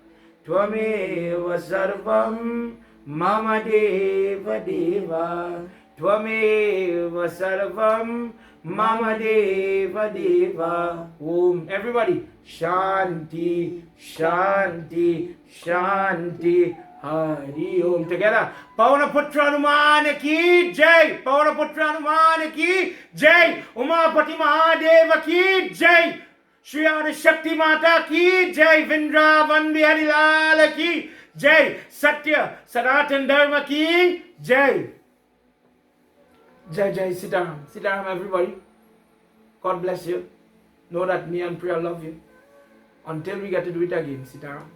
tvameva sarvam mama deva deva tvameva sarvam Mama Deva Deva Om. Everybody, Shanti, Shanti, Shanti, Hari Om. Together. Pavana Putra Hanuman ki Jai. Pavana Putra Hanuman ki Jai. Umapati Mahadeva ki Jai. Shri Adi Shakti Mata ki Jai. Vrindavan Bihari Lal ki Jai. Satya Sanatan Dharma ki Jai. Jai Jai Sitaram. Sitaram, everybody. God bless you. Know that me and Priya love you. Until we get to do it again, Sitaram.